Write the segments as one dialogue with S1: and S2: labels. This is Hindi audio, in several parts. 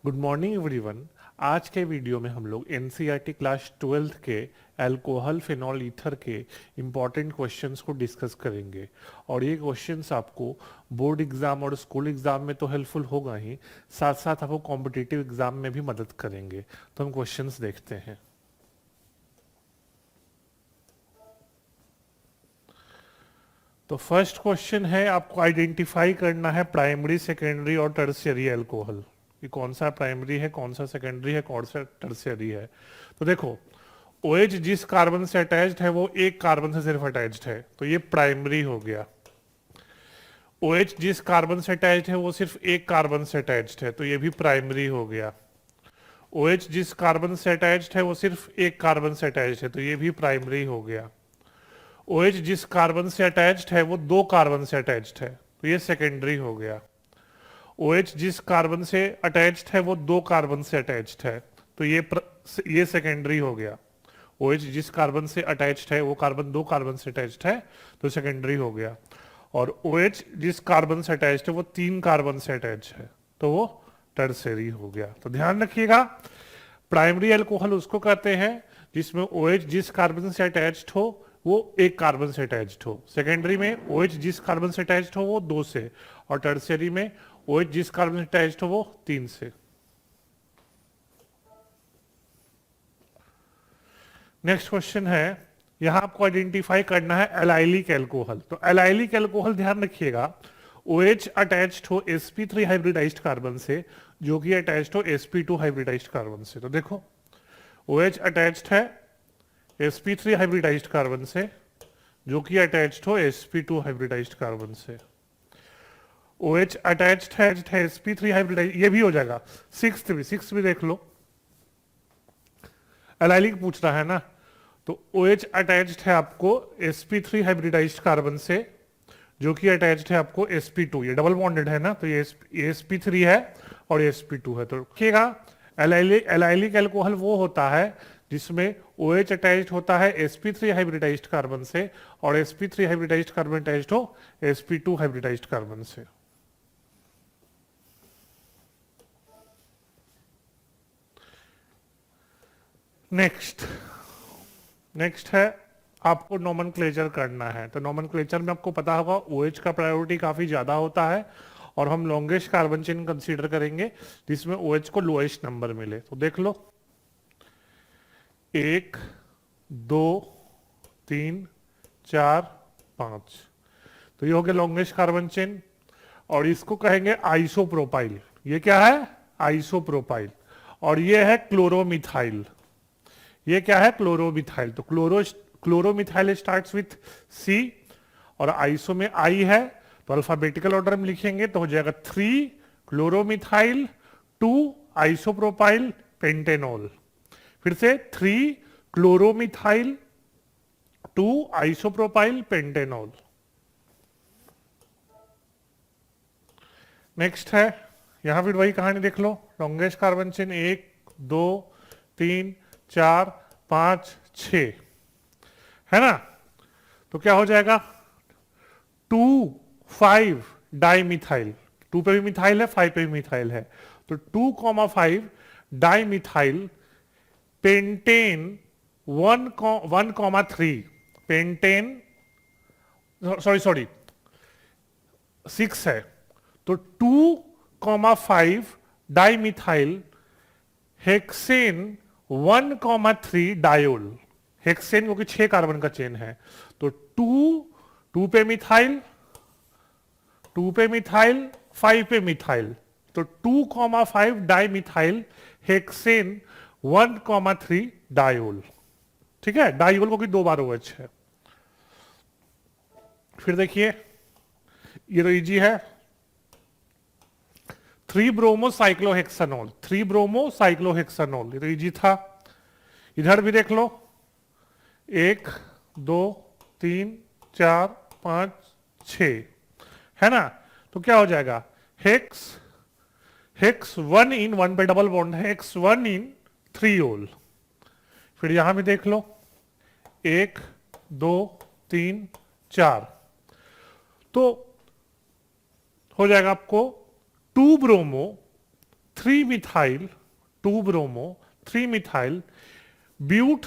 S1: Good morning everyone. आज के वीडियो में हम लोग एनसीईआरटी क्लास 12th के अल्कोहल फिनॉल ईथर के इम्पॉर्टेंट क्वेश्चंस को डिस्कस करेंगे। और ये क्वेश्चंस आपको बोर्ड एग्जाम और स्कूल एग्जाम में तो हेल्पफुल होगा ही, साथ साथ आपको कॉम्पिटिटिव एग्जाम में भी मदद करेंगे। तो हम क्वेश्चंस देखते हैं। तो फर्स्ट क्वेश्चन है, आपको आइडेंटिफाई करना है प्राइमरी, सेकेंडरी और टर्शियरी अल्कोहल। कि कौन सा प्राइमरी है, कौन सा सेकेंडरी है, कौन सा टर्शियरी है। तो देखो, OH जिस कार्बन से अटैच्ड है वो एक कार्बन से सिर्फ अटैच्ड है, तो ये प्राइमरी हो गया। OH जिस कार्बन से अटैच्ड है वो सिर्फ एक कार्बन से अटैच्ड है, तो ये भी प्राइमरी हो गया। OH जिस कार्बन से अटैच्ड है वो सिर्फ एक कार्बन से अटैच्ड है, तो ये भी प्राइमरी हो गया। OH जिस कार्बन से अटैच्ड है वो दो कार्बन से अटैच्ड है, तो ये सेकेंडरी हो गया। OH जिस कार्बन से अटैच्ड है वो दो कार्बन से अटैच्ड है, तो ये सेकेंडरी हो गया। OH जिस कार्बन से अटैच्ड है वो कार्बन दो कार्बन से अटैच्ड है, तो सेकेंडरी हो गया। और OH जिस कार्बन से अटैच्ड है वो तीन कार्बन से अटैच्ड है, तो वो टर्शियरी हो गया। तो ध्यान रखिएगा, प्राइमरी अल्कोहल उसको कहते हैं जिसमें OH जिस कार्बन से अटैच्ड हो वो एक कार्बन से अटैच्ड हो। सेकेंडरी में OH जिस कार्बन से अटैच्ड हो वो दो से, और टर्शियरी में OH जिस कार्बन से अटैच्ड हो वो तीन से। नेक्स्ट क्वेश्चन है, यहां आपको आइडेंटिफाई करना है एलाइलिक एल्कोहल। तो एलाइलिक एल्कोहल ध्यान रखिएगा, OH अटैच्ड हो sp3 हाइब्रिडाइज्ड कार्बन से, जो कि अटैच्ड हो sp2 हाइब्रिडाइज्ड कार्बन से। तो देखो, OH अटैच्ड है sp3 हाइब्रिडाइज्ड कार्बन से, जो कि अटैच्ड हो sp2 हाइब्रिडाइज्ड कार्बन से। OH अटैच्ड है sp3 हाइब्रिडाइज्ड, ये भी हो जाएगा। सिक्स भी देख लो, एलाइलिक पूछ रहा है ना, तो OH अटैच्ड है आपको sp3 हाइब्रिडाइज्ड कार्बन से, जो कि अटैच्ड है आपको sp2। ये डबल बॉन्डेड है ना, तो ये sp3 है और ये sp2 है। तो रखिएगा, एलाइलिक अल्कोहल वो होता है जिसमें OH अटैच्ड होता है sp3 हाइब्रिडाइज्ड कार्बन से, और sp3 हाइब्रिडाइज्ड कार्बन अटैच्ड हो sp2 हाइब्रिडाइज्ड कार्बन से। नेक्स्ट है, आपको नोमेनक्लेचर करना है। तो नोमेनक्लेचर में आपको पता होगा OH का प्रायोरिटी काफी ज्यादा होता है, और हम लॉन्गेस्ट कार्बन चेन कंसीडर करेंगे जिसमें OH को लोएस्ट नंबर मिले। तो देख लो, 1 2 3 4 5, तो ये हो गया लॉन्गेस्ट कार्बन चेन। और इसको कहेंगे आइसोप्रोपाइल। ये क्या है? आइसोप्रोपाइल। और ये है क्लोरोमिथाइल। ये क्या है? क्लोरोमिथाइल। तो क्लोरोमिथाइल स्टार्ट्स विथ C, और आइसो में I है, तो अल्फाबेटिकल ऑर्डर में लिखेंगे तो हो जाएगा 3 क्लोरोमिथाइल 2 आइसोप्रोपाइल पेंटेनॉल। फिर से 3 क्लोरोमिथाइल 2 आइसोप्रोपाइल पेंटेनॉल। नेक्स्ट है, यहां फिर वही कहानी देख लो, लॉन्गेस्ट कार्बन चेन 1 2 3 4 5 6 है ना। तो क्या हो जाएगा? 2 5 डाइमिथाइल। 2 पे भी मिथाइल है, 5 पे भी मिथाइल है, तो 2,5 डाइमिथाइल पेंटेन 1,3 पेंटेन, सॉरी 6 है, तो 2,5 डाइमिथाइल हेक्सेन 1,3 डायोल। हेक्सेन क्योंकि 6 कार्बन का चेन है, तो 2 पे मिथाइल, 2 पे मिथाइल, 5 पे मिथाइल, तो 2,5 डाइमिथाइल हेक्सेन 1,3 डायोल। ठीक है, डायोल को दो बार OH है। फिर देखिए, ये तो इजी है, 3 ब्रोमो साइक्लोहेक्सानॉल, 3 ब्रोमो साइक्लोहेक्सानॉल, ये तो इजी था। इधर भी देख लो, 1 2 3 4 5 6 है ना। तो क्या हो जाएगा? हेक्स 1 इन 1 पे डबल बॉन्ड है, हेक्स 1 इन 3 ओल। फिर यहां भी देख लो, 1 2 3 4, तो हो जाएगा आपको 2 bromo 3 methyl 2 bromo 3 methyl but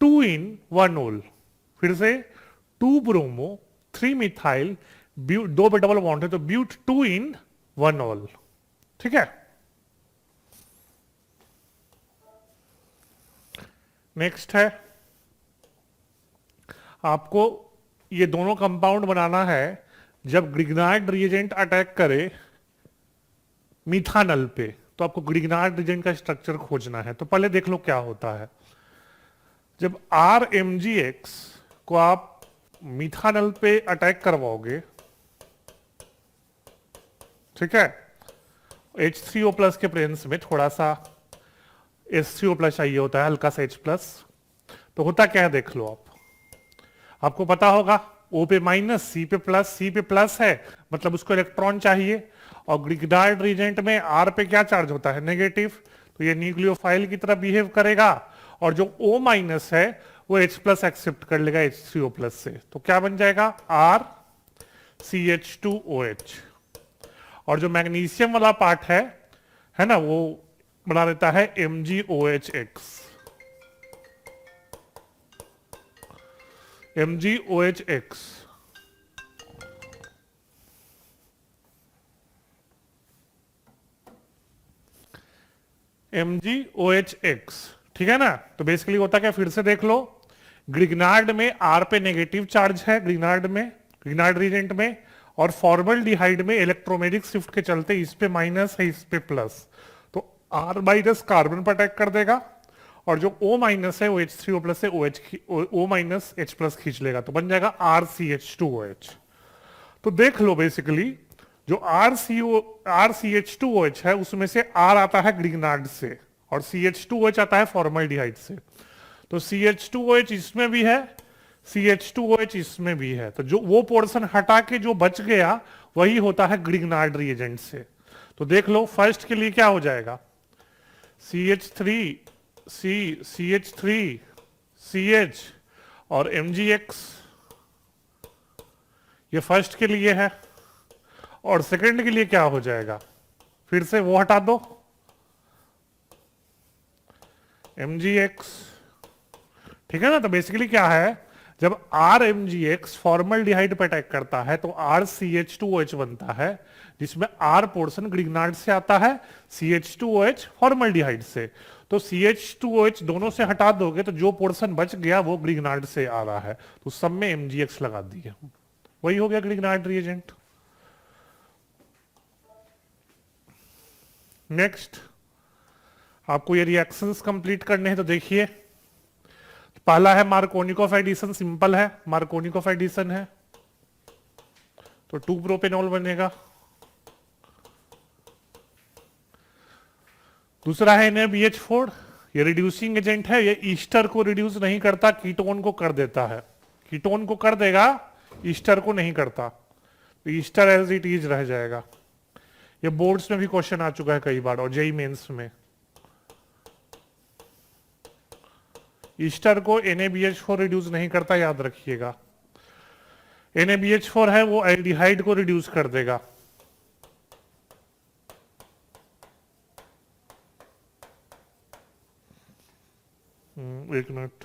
S1: 2 en 1 ol. फिर से 2 ब्रोमो 3 मिथाइल ब्यूट, 2 पे डबल बॉन्ड है तो ब्यूट 2 इन 1 ओल। ठीक है, नेक्स्ट है आपको ये दोनों कंपाउंड बनाना है जब ग्रिग्नार्ड रिएजेंट अटैक करे मिथानल पे, तो आपको ग्रिग्नार्ड रिएजेंट का स्ट्रक्चर खोजना है। तो पहले देख लो क्या होता है। जब RMgX को आप मिथानल पे अटैक करवाओगे, ठीक है, H3O प्लस के प्रेजेंस में थोड़ा सा H3O प्लस चाहिए होता है, हल्का सा H प्लस। तो होता क्या है देख लो आप, आपको पता होगा O पे माइनस C पे प्लस है, मतलब उसको इलेक्ट्रॉन चाहिए। और ग्रिग्नार्ड रिएजेंट में R पे क्या चार्ज होता है, नेगेटिव, तो ये न्यूक्लियोफाइल की तरह बिहेव करेगा। और जो O माइनस है वो H प्लस एक्सेप्ट कर लेगा H3O प्लस से, तो क्या बन जाएगा RCH2OH। और जो मैग्नीशियम वाला पार्ट है ना, वो बना देता है MgOHX। MgOHX MgOHX, ठीक है ना। तो बेसिकली होता क्या, फिर से देख लो, ग्रिग्नार्ड में R पे नेगेटिव चार्ज है, ग्रिग्नार्ड रीजेंट में, और फॉर्मल्डिहाइड में इलेक्ट्रोमेरिक शिफ्ट के चलते इस पे माइनस है, इस पे प्लस, तो R माइनस कार्बन पर अटैक कर देगा। और जो O माइनस है वो H3O प्लस से O माइनस H प्लस खींच लेगा, तो बन जाएगा RCH2OH। तो देख लो बेसिकली जो RCH2OH है उसमें से R आता है ग्रिग्नार्ड से और CH2OH आता है फॉर्मल्डिहाइड से। तो CH2OH इसमें भी है, CH2OH इसमें भी है, तो जो वो पोर्शन हटा के जो बच गया वही होता है ग्रिग्नार्ड रिएजेंट से। तो देख लो फर्स्ट के लिए क्या हो जाएगा, CH3 CH3 CH और MgX, ये फर्स्ट के लिए है। और सेकंड के लिए क्या हो जाएगा, फिर से वो हटा दो, MgX, ठीक है ना। तो बेसिकली क्या है, जब RMgX फॉर्मल्डिहाइड पे अटैक करता है तो RCH2OH बनता है, जिसमें R पोर्शन ग्रिग्नार्ड से आता है, CH2OH फॉर्मल्डिहाइड से। तो CH2OH दोनों से हटा दोगे तो जो पोर्शन बच गया वो ग्रिग्नार्ड से आ रहा है, तो सब में MgX लगा दिए, वही हो गया ग्रिग्नार्ड रिएजेंट। नेक्स्ट आपको ये रिएक्शंस कंप्लीट करने हैं, तो देखिए पहला है मार्कोनिकोव एडिशन, सिंपल है, मार्कोनिकोव एडिशन है, तो 2 प्रोपेनॉल बनेगा। दूसरा है NaBH4, ये रिड्यूसिंग एजेंट है, ये ईस्टर को रिड्यूस नहीं करता, कीटोन को कर देता है, कीटोन को कर देगा, ईस्टर को नहीं करता, तो ईस्टर एज इट इज रह जाएगा। ये बोर्ड्स में भी क्वेश्चन आ चुका है कई बार और जेई मेंस में। ईस्टर को NaBH4 रिड्यूस नहीं करता, याद रखिएगा। NaBH4 है वो एल्डिहाइड को रिड्यूस कर देगा। एक मिनट,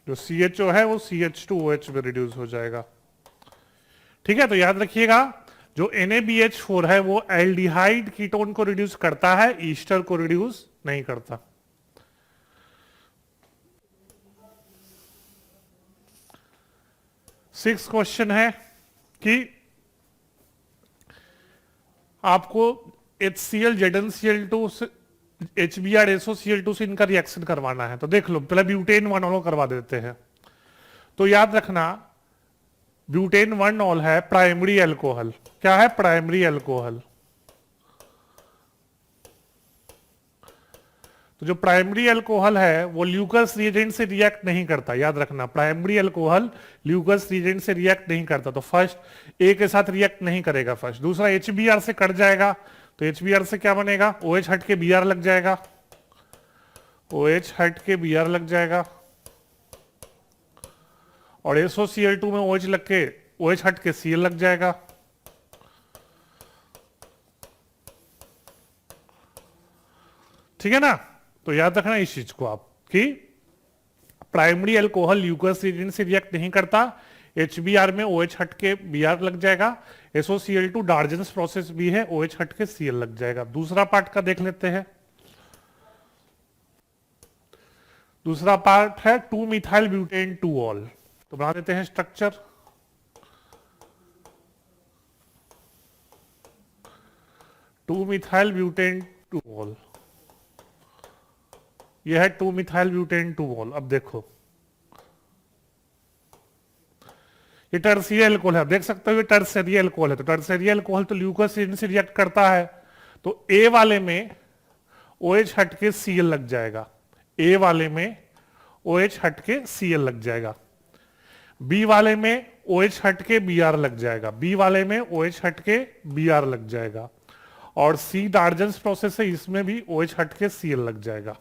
S1: जो CHO है वो CH2OH में रिड्यूस हो जाएगा, ठीक है। तो याद रखिएगा जो NaBH4 है वो एल्डिहाइड कीटोन को रिड्यूस करता है, ईस्टर को रिड्यूस नहीं करता। सिक्स क्वेश्चन है कि आपको HCl ZnCl2 से HBr SOCl2 से इनका रिएक्शन करवाना है। तो देख लो पहले ब्यूटेन 1 करवा देते हैं। तो याद रखना ब्यूटेन 1 है प्राइमरी अल्कोहल। क्या है, प्राइमरी अल्कोहल। तो जो प्राइमरी अल्कोहल है वो ल्यूकस रिएजेंट से रिएक्ट नहीं करता, याद रखना प्राइमरी अल्कोहल ल्यूकस रिएजेंट से रिएक्ट नहीं करता। तो फर्स्ट ए के साथ रिएक्ट नहीं करेगा फर्स्ट। दूसरा HBr से कट जाएगा, तो HBr से क्या बनेगा, OH हट के Br लग जाएगा, OH हट के Br लग जाएगा, और SOCl2 में OH लग के OH हट के Cl लग जाएगा। ठीक है ना? तो याद रखना इस चीज को आप कि प्राइमरी अल्कोहल ल्यूकोस रीजन से रिएक्ट नहीं करता, HBr में OH हट के Br लग जाएगा, SOCl2 डार्जन्स प्रोसेस भी है, OH हट के Cl लग जाएगा। दूसरा पार्ट का देख लेते हैं। दूसरा पार्ट है 2 मिथाइल ब्यूटेन 2 ऑल। तो बना देते हैं स्ट्रक्चर। 2 मिथाइल ब्यूटेन 2 ऑल, यह है 2 मिथाइल ब्यूटेन 2 ऑल। अब देखो ये टर्शियरी अल्कोहल है, देख सकते हो ये टर्शियरी अल्कोहल है। तो टर्शियरी अल्कोहल तो ल्यूकोस रीजन से रिएक्ट करता है, तो ए वाले में OH हट के Cl लग जाएगा, ए वाले में OH हट के Cl लग जाएगा, बी वाले में OH हट के Br लग जाएगा, बी वाले में OH हट के Br लग जाएगा, और C डार्जन्स प्रोसेस है, इसमें भी OH हट के Cl लग जाएगा।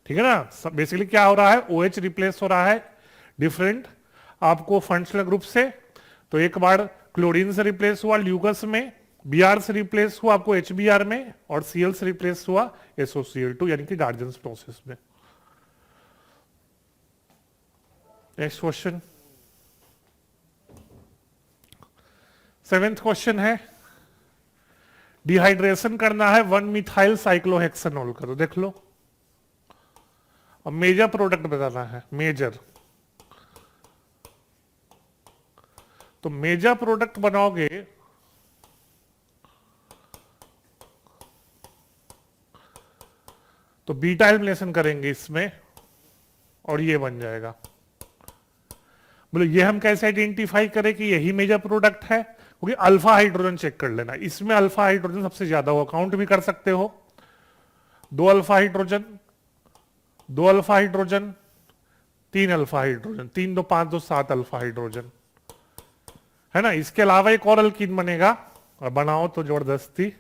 S1: ठीक है ना? बेसिकली क्या हो रहा है, OH रिप्लेस हो रहा है डिफरेंट आपको फंक्शनल ग्रुप से। तो एक बार क्लोरीन से रिप्लेस हुआ ल्यूकस में, Br से रिप्लेस हुआ आपको HBr में, और Cl से रिप्लेस हुआ SOCl2 यानी कि डार्जन्स प्रोसेस में। नेक्स्ट क्वेश्चन, 7th क्वेश्चन है, डिहाइड्रेशन करना है 1 मिथाइल साइक्लोहेक्सेनॉल का। तो देख लो, अब मेजर प्रोडक्ट बताना है, मेजर। तो मेजर प्रोडक्ट बनाओगे तो बीटा एलिमिनेशन करेंगे इसमें और ये बन जाएगा। बोले ये हम कैसे आइडेंटिफाई करें कि यही मेजर प्रोडक्ट है? क्योंकि अल्फा हाइड्रोजन चेक कर लेना, इसमें अल्फा हाइड्रोजन सबसे ज्यादा हो, काउंट भी कर सकते हो। 2 alpha hydrogen, 2 alpha hydrogen, 3 alpha hydrogen, 3 2 5 2 7 alpha hydrogen, है ना? इसके अलावा एक और अल्कीन बनेगा, और बनाओ तो जबरदस्ती,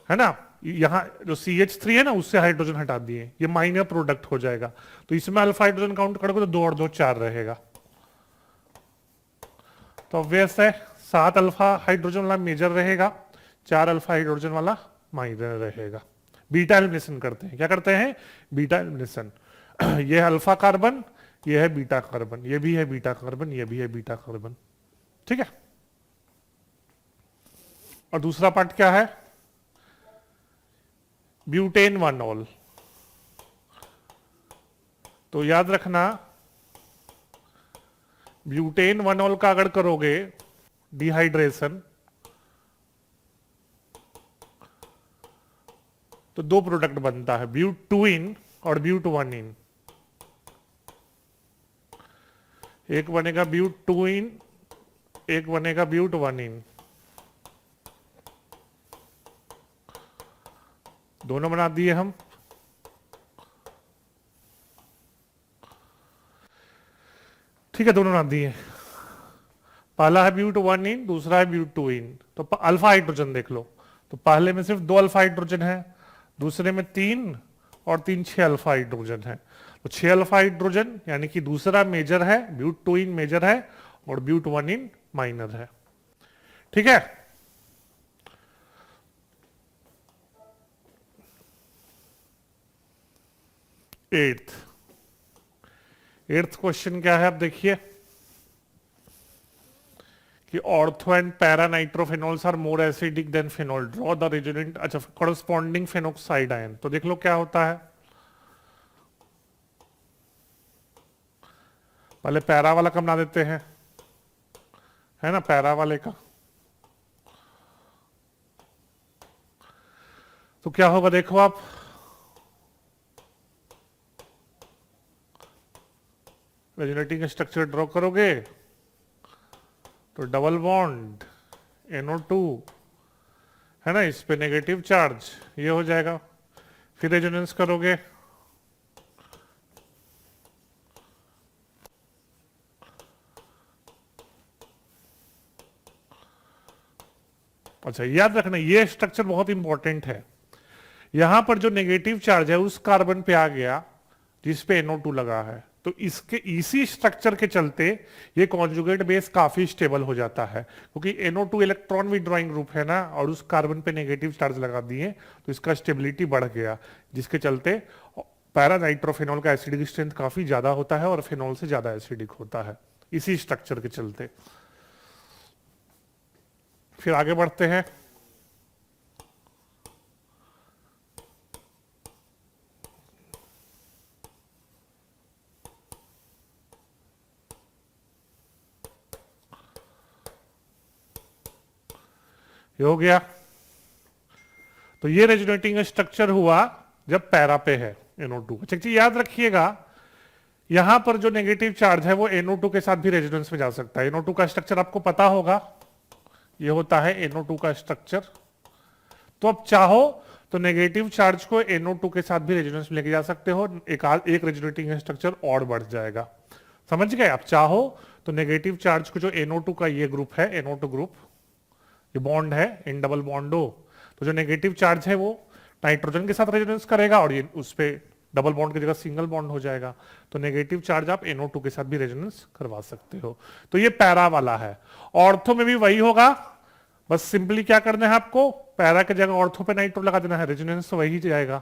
S1: है ना? यहां जो CH3 है ना, उससे हाइड्रोजन हटा दिए, ये माइनर प्रोडक्ट हो जाएगा। तो इसमें अल्फा हाइड्रोजन काउंट करोगे तो 2 और 2 4 रहेगा। तो ऑब्वियस है 7 अल्फा हाइड्रोजन वाला मेजर रहेगा, 4 अल्फा हाइड्रोजन वाला माइनर रहेगा। बीटा एलिमिनेशन करते हैं, क्या करते हैं? Beta elimination. ये है अल्फा कार्बन, ये है बीटा कार्बन, ये भी है बीटा कार्बन, ये भी है बीटा कार्बन। ठीक है? और दूसरा पार्ट क्या है? Butane 1 all. तो याद रखना, ब्यूटेन 1 ऑल का अगर करोगे डिहाइड्रेशन तो 2 प्रोडक्ट बनता है, ब्यूट 2 इन और ब्यूट 1 इन। एक बनेगा ब्यूट 2 इन, एक बनेगा ब्यूट 1 इन, दोनों बना दिए हम। ठीक है, दोनों बना दिए। पहला है ब्यूट 1 इन, दूसरा है ब्यूट 2 इन। तो अल्फा हाइड्रोजन देख लो, तो पहले में सिर्फ 2 अल्फा हाइड्रोजन है, दूसरे में 3 और 3 6 अल्फा हाइड्रोजन है। तो 6 अल्फा हाइड्रोजन यानी कि दूसरा मेजर है, ब्यूट 2 इन मेजर है और ब्यूट 1 इन माइनर है। ठीक है? एट्थ क्वेश्चन क्या है? अब देखिए कि ortho and para nitrophenols are more acidic than phenol, draw the resonant, अच्छा कॉरस्पॉन्डिंग फेनोक्साइड आयन। तो देख लो क्या होता है। पहले पैरा वाला का बना देते हैं, है ना? पैरा वाले का तो क्या होगा देखो आप, रेजोनेटिंग स्ट्रक्चर ड्रॉ करोगे तो डबल बॉन्ड NO2, है ना? इस पे नेगेटिव चार्ज, ये हो जाएगा। फिर रेजोनेंस करोगे अच्छा याद रखना ये स्ट्रक्चर बहुत इंपॉर्टेंट है। यहां पर जो नेगेटिव चार्ज है उस कार्बन पे आ गया जिस पे NO2 लगा है, तो इसके इसी स्ट्रक्चर के चलते ये कॉन्जुगेट बेस काफी स्टेबल हो जाता है, क्योंकि NO2 इलेक्ट्रॉन विड्रॉइंग ग्रुप है ना, और उस कार्बन पे नेगेटिव चार्ज लगा दिए तो इसका स्टेबिलिटी बढ़ गया, जिसके चलते पैरा नाइट्रोफेनॉल का एसिडिक स्ट्रेंथ काफी ज्यादा होता है और फेनॉल से ज्यादा एसिडिक होता है, इसी स्ट्रक्चर के चलते। फिर आगे बढ़ते हैं। ये हो गया। तो ये रेजोनेटिंग स्ट्रक्चर हुआ जब पैरा पे है NO2। अच्छा चीज याद रखिएगा, यहां पर जो नेगेटिव चार्ज है वो NO2 के साथ भी रेजोनेंस में जा सकता है। NO2 का स्ट्रक्चर आपको पता होगा, ये होता है NO2 का स्ट्रक्चर। तो अब चाहो तो नेगेटिव चार्ज को NO2 के साथ भी रेजोनेंस में लेके जा सकते हो, एक रेजोनेटिंग स्ट्रक्चर और बढ़ जाएगा। समझ गए? आप चाहो तो नेगेटिव चार्ज को जो NO2 का ये ग्रुप है, NO2 ग्रुप, ये बॉन्ड है N डबल बॉन्ड O, तो जो नेगेटिव चार्ज है वो नाइट्रोजन के साथ रेजोनेंस करेगा और ये उस पे डबल बॉन्ड की जगह सिंगल बॉन्ड हो जाएगा। तो नेगेटिव चार्ज आप NO2 के साथ भी रेजोनेंस करवा सकते हो। तो ये पैरा वाला है। ऑर्थो में भी वही होगा, बस सिंपली क्या करना है आपको, पैरा की जगह ऑर्थो पे नाइट्रो लगा देना है, रेजोनेंस तो वही जाएगा।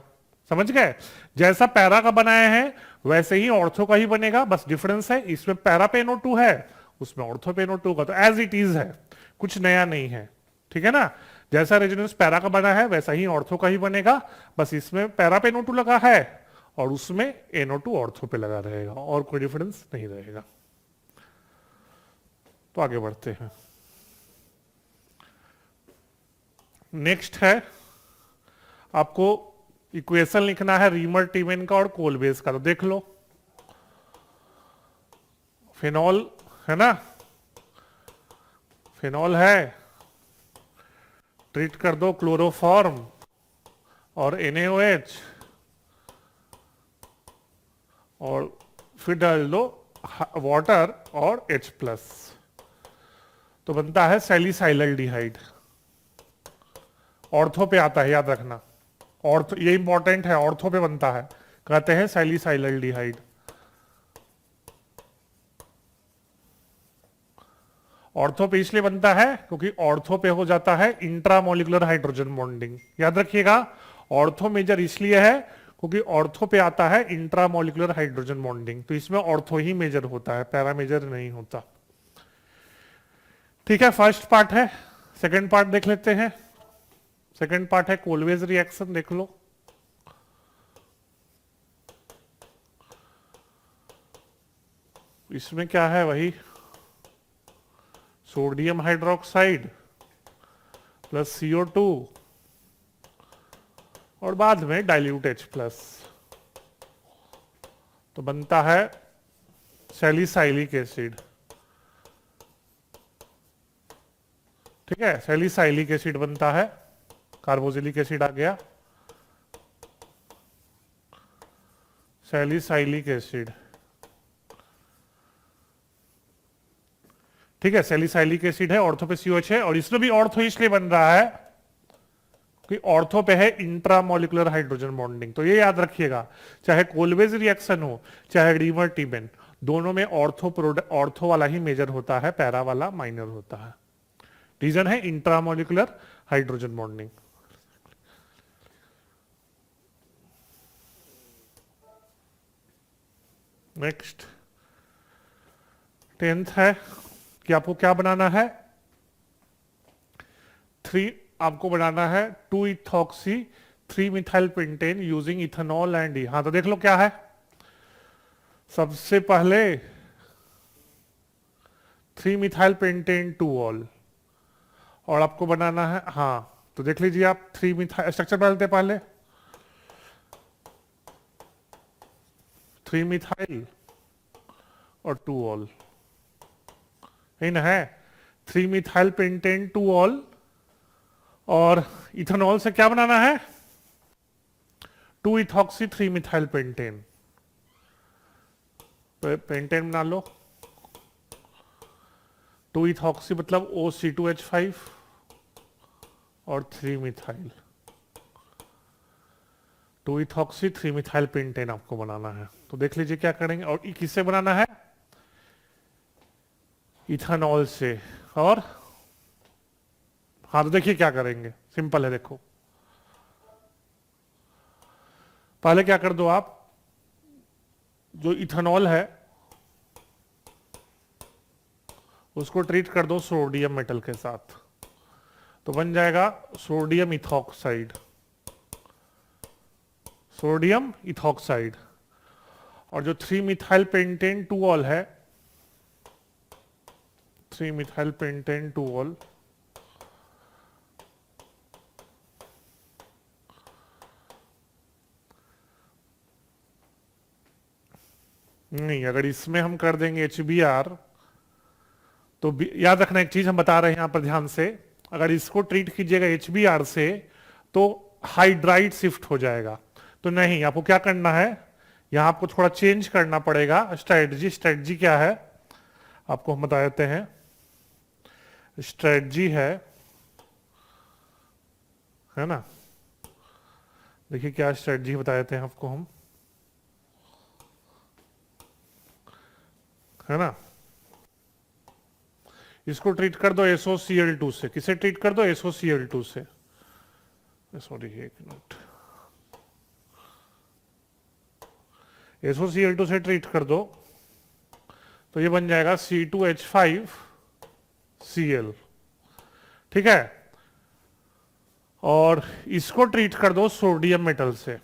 S1: समझ गए? जैसा पैरा का बनाया है वैसे ही ऑर्थो का ही बनेगा, बस डिफरेंस है इसमें पैरा पे NO2 है, उसमें ऑर्थो पे NO2 का, तो एज इट इज है, कुछ नया नहीं है। ठीक है ना? जैसा रेजोनेंस पैरा का बना है वैसा ही ऑर्थो का ही बनेगा, बस इसमें पैरा पे NO2 लगा है और उसमें NO2 ऑर्थो पे लगा रहेगा, और कोई डिफरेंस नहीं रहेगा। तो आगे बढ़ते हैं। नेक्स्ट है, आपको इक्वेशन लिखना है रीमर टीमेन का और कोलबेस का। तो देख लो, फिनॉल है ना, फिनॉल है, ट्रीट कर दो क्लोरोफॉर्म और NaOH और फिर डाल दो वाटर और H+, तो बनता है सैलिसाइलडिहाइड। ऑर्थो पे आता है, याद रखना, ऑर्थो, ये इंपॉर्टेंट है, ऑर्थो पे बनता है, कहते हैं सैलिसाइलडिहाइड। ऑर्थो पे इसलिए बनता है क्योंकि ऑर्थो पे हो जाता है इंट्रामोलिकुलर हाइड्रोजन बॉन्डिंग। याद रखिएगा, ऑर्थो मेजर इसलिए है क्योंकि ऑर्थो पे आता है इंट्रामोलिकुलर हाइड्रोजन बॉन्डिंग, तो इसमें ऑर्थो ही मेजर होता है, पैरा मेजर नहीं होता। ठीक है, फर्स्ट पार्ट है। सेकंड पार्ट देख लेते हैं। सेकंड पार्ट है कोलवेज रिएक्शन, देख लो। इसमें क्या है, वही सोडियम हाइड्रोक्साइड प्लस CO2 और बाद में डाइल्यूट H+, तो बनता है सैलिसाइलिक एसिड। ठीक है, सैलिसाइलिक एसिड बनता है, कार्बोजिलिक एसिड आ गया, सैलिसाइलिक एसिड। ठीक है, सैलिसाइलिक एसिड है, ऑर्थो पे COH है, और इसमें भी ऑर्थो इसलिए बन रहा है कि ऑर्थो पे है इंट्रामोलिकुलर हाइड्रोजन बॉन्डिंग। तो ये याद रखिएगा, चाहे कोलवेज रिएक्शन हो चाहे रीमर टीमेन, दोनों में ऑर्थो वाला ही मेजर होता है, पैरा वाला माइनर होता है। रीजन है intramolecular hydrogen bonding. Next 10th है कि आपको क्या बनाना है, आपको बनाना है 2-इथॉक्सी 3-मिथाइल पेंटेन यूजिंग इथेनॉल एंड ई। हाँ, तो देख लो क्या है। सबसे पहले 3-मिथाइल पेंटेन 2-ऑल, और आपको बनाना है, हाँ तो देख लीजिए आप, 3-मिथाइल स्ट्रक्चर बदलते पहले, 3-मिथाइल और 2-ऑल, है ना, है 3-मिथाइल पेंटेन 2-ऑल, और इथेनॉल से क्या बनाना है, 2-इथॉक्सी 3-मिथाइल पेंटेन। पेंटेन बना लो, 2-इथॉक्सी मतलब OC2H5 और 3-मिथाइल, 2 इथॉक्सी 3 मिथाइल पेंटेन आपको बनाना है। तो देख लीजिए क्या करेंगे, और किससे बनाना है, इथेनॉल से। और हाँ, तो देखिए क्या करेंगे, सिंपल है, देखो पहले क्या कर दो आप, जो इथेनॉल है उसको ट्रीट कर दो सोडियम मेटल के साथ, तो बन जाएगा सोडियम इथॉक्साइड, सोडियम इथॉक्साइड। और जो 3 मिथाइल पेंटेन 2ऑल है, 3 मिथाइल पेंटेन 2ऑल, नहीं, अगर इसमें हम कर देंगे HBr, तो याद रखना एक चीज हम बता रहे हैं यहां पर ध्यान से, अगर इसको ट्रीट कीजिएगा HBr से तो हाइड्राइड शिफ्ट हो जाएगा। तो नहीं, आपको क्या करना है, यहां आपको थोड़ा चेंज करना पड़ेगा स्ट्रेटजी। स्ट्रेटजी क्या है आपको हम बता देते हैं, स्ट्रेटजी है ना, देखिए क्या स्ट्रेटजी बता देते हैं आपको हम, है ना। इसको ट्रीट कर दो SOCl2 से। किसे ट्रीट कर दो, SOCl2 से, सॉरी एक मिनट, SOCl2 से ट्रीट कर दो तो ये बन जाएगा C2H5Cl, ठीक है। और इसको ट्रीट कर दो सोडियम मेटल से।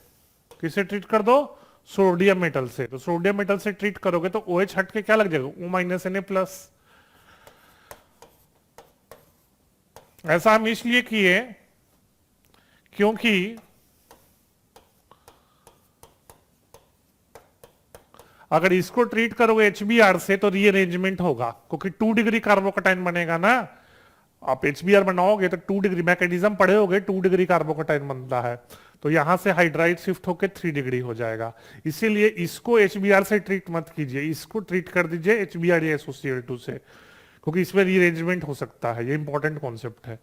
S1: किसे ट्रीट कर दो, सोडियम मेटल से। तो सोडियम मेटल से ट्रीट करोगे तो OH हट के क्या लग जाएगा, O-Na+। ऐसा हम इसलिए किए क्योंकि अगर इसको ट्रीट करोगे HBr से तो रीअरेंजमेंट होगा, क्योंकि 2 डिग्री कार्बोकटाइन बनेगा ना। आप HBr बनाओगे तो 2 डिग्री मैकेनिज्म पढ़े होगे, 2 डिग्री कार्बोकटाइन बनता है, तो यहां से हाइड्राइड शिफ्ट होकर 3 डिग्री हो जाएगा। इसीलिए इसको HBr से ट्रीट मत कीजिए, इसको ट्रीट कर दीजिए HBr या SOCl2 से, क्योंकि इसमें रीअरेंजमेंट हो सकता है। ये इंपॉर्टेंट कॉन्सेप्ट है।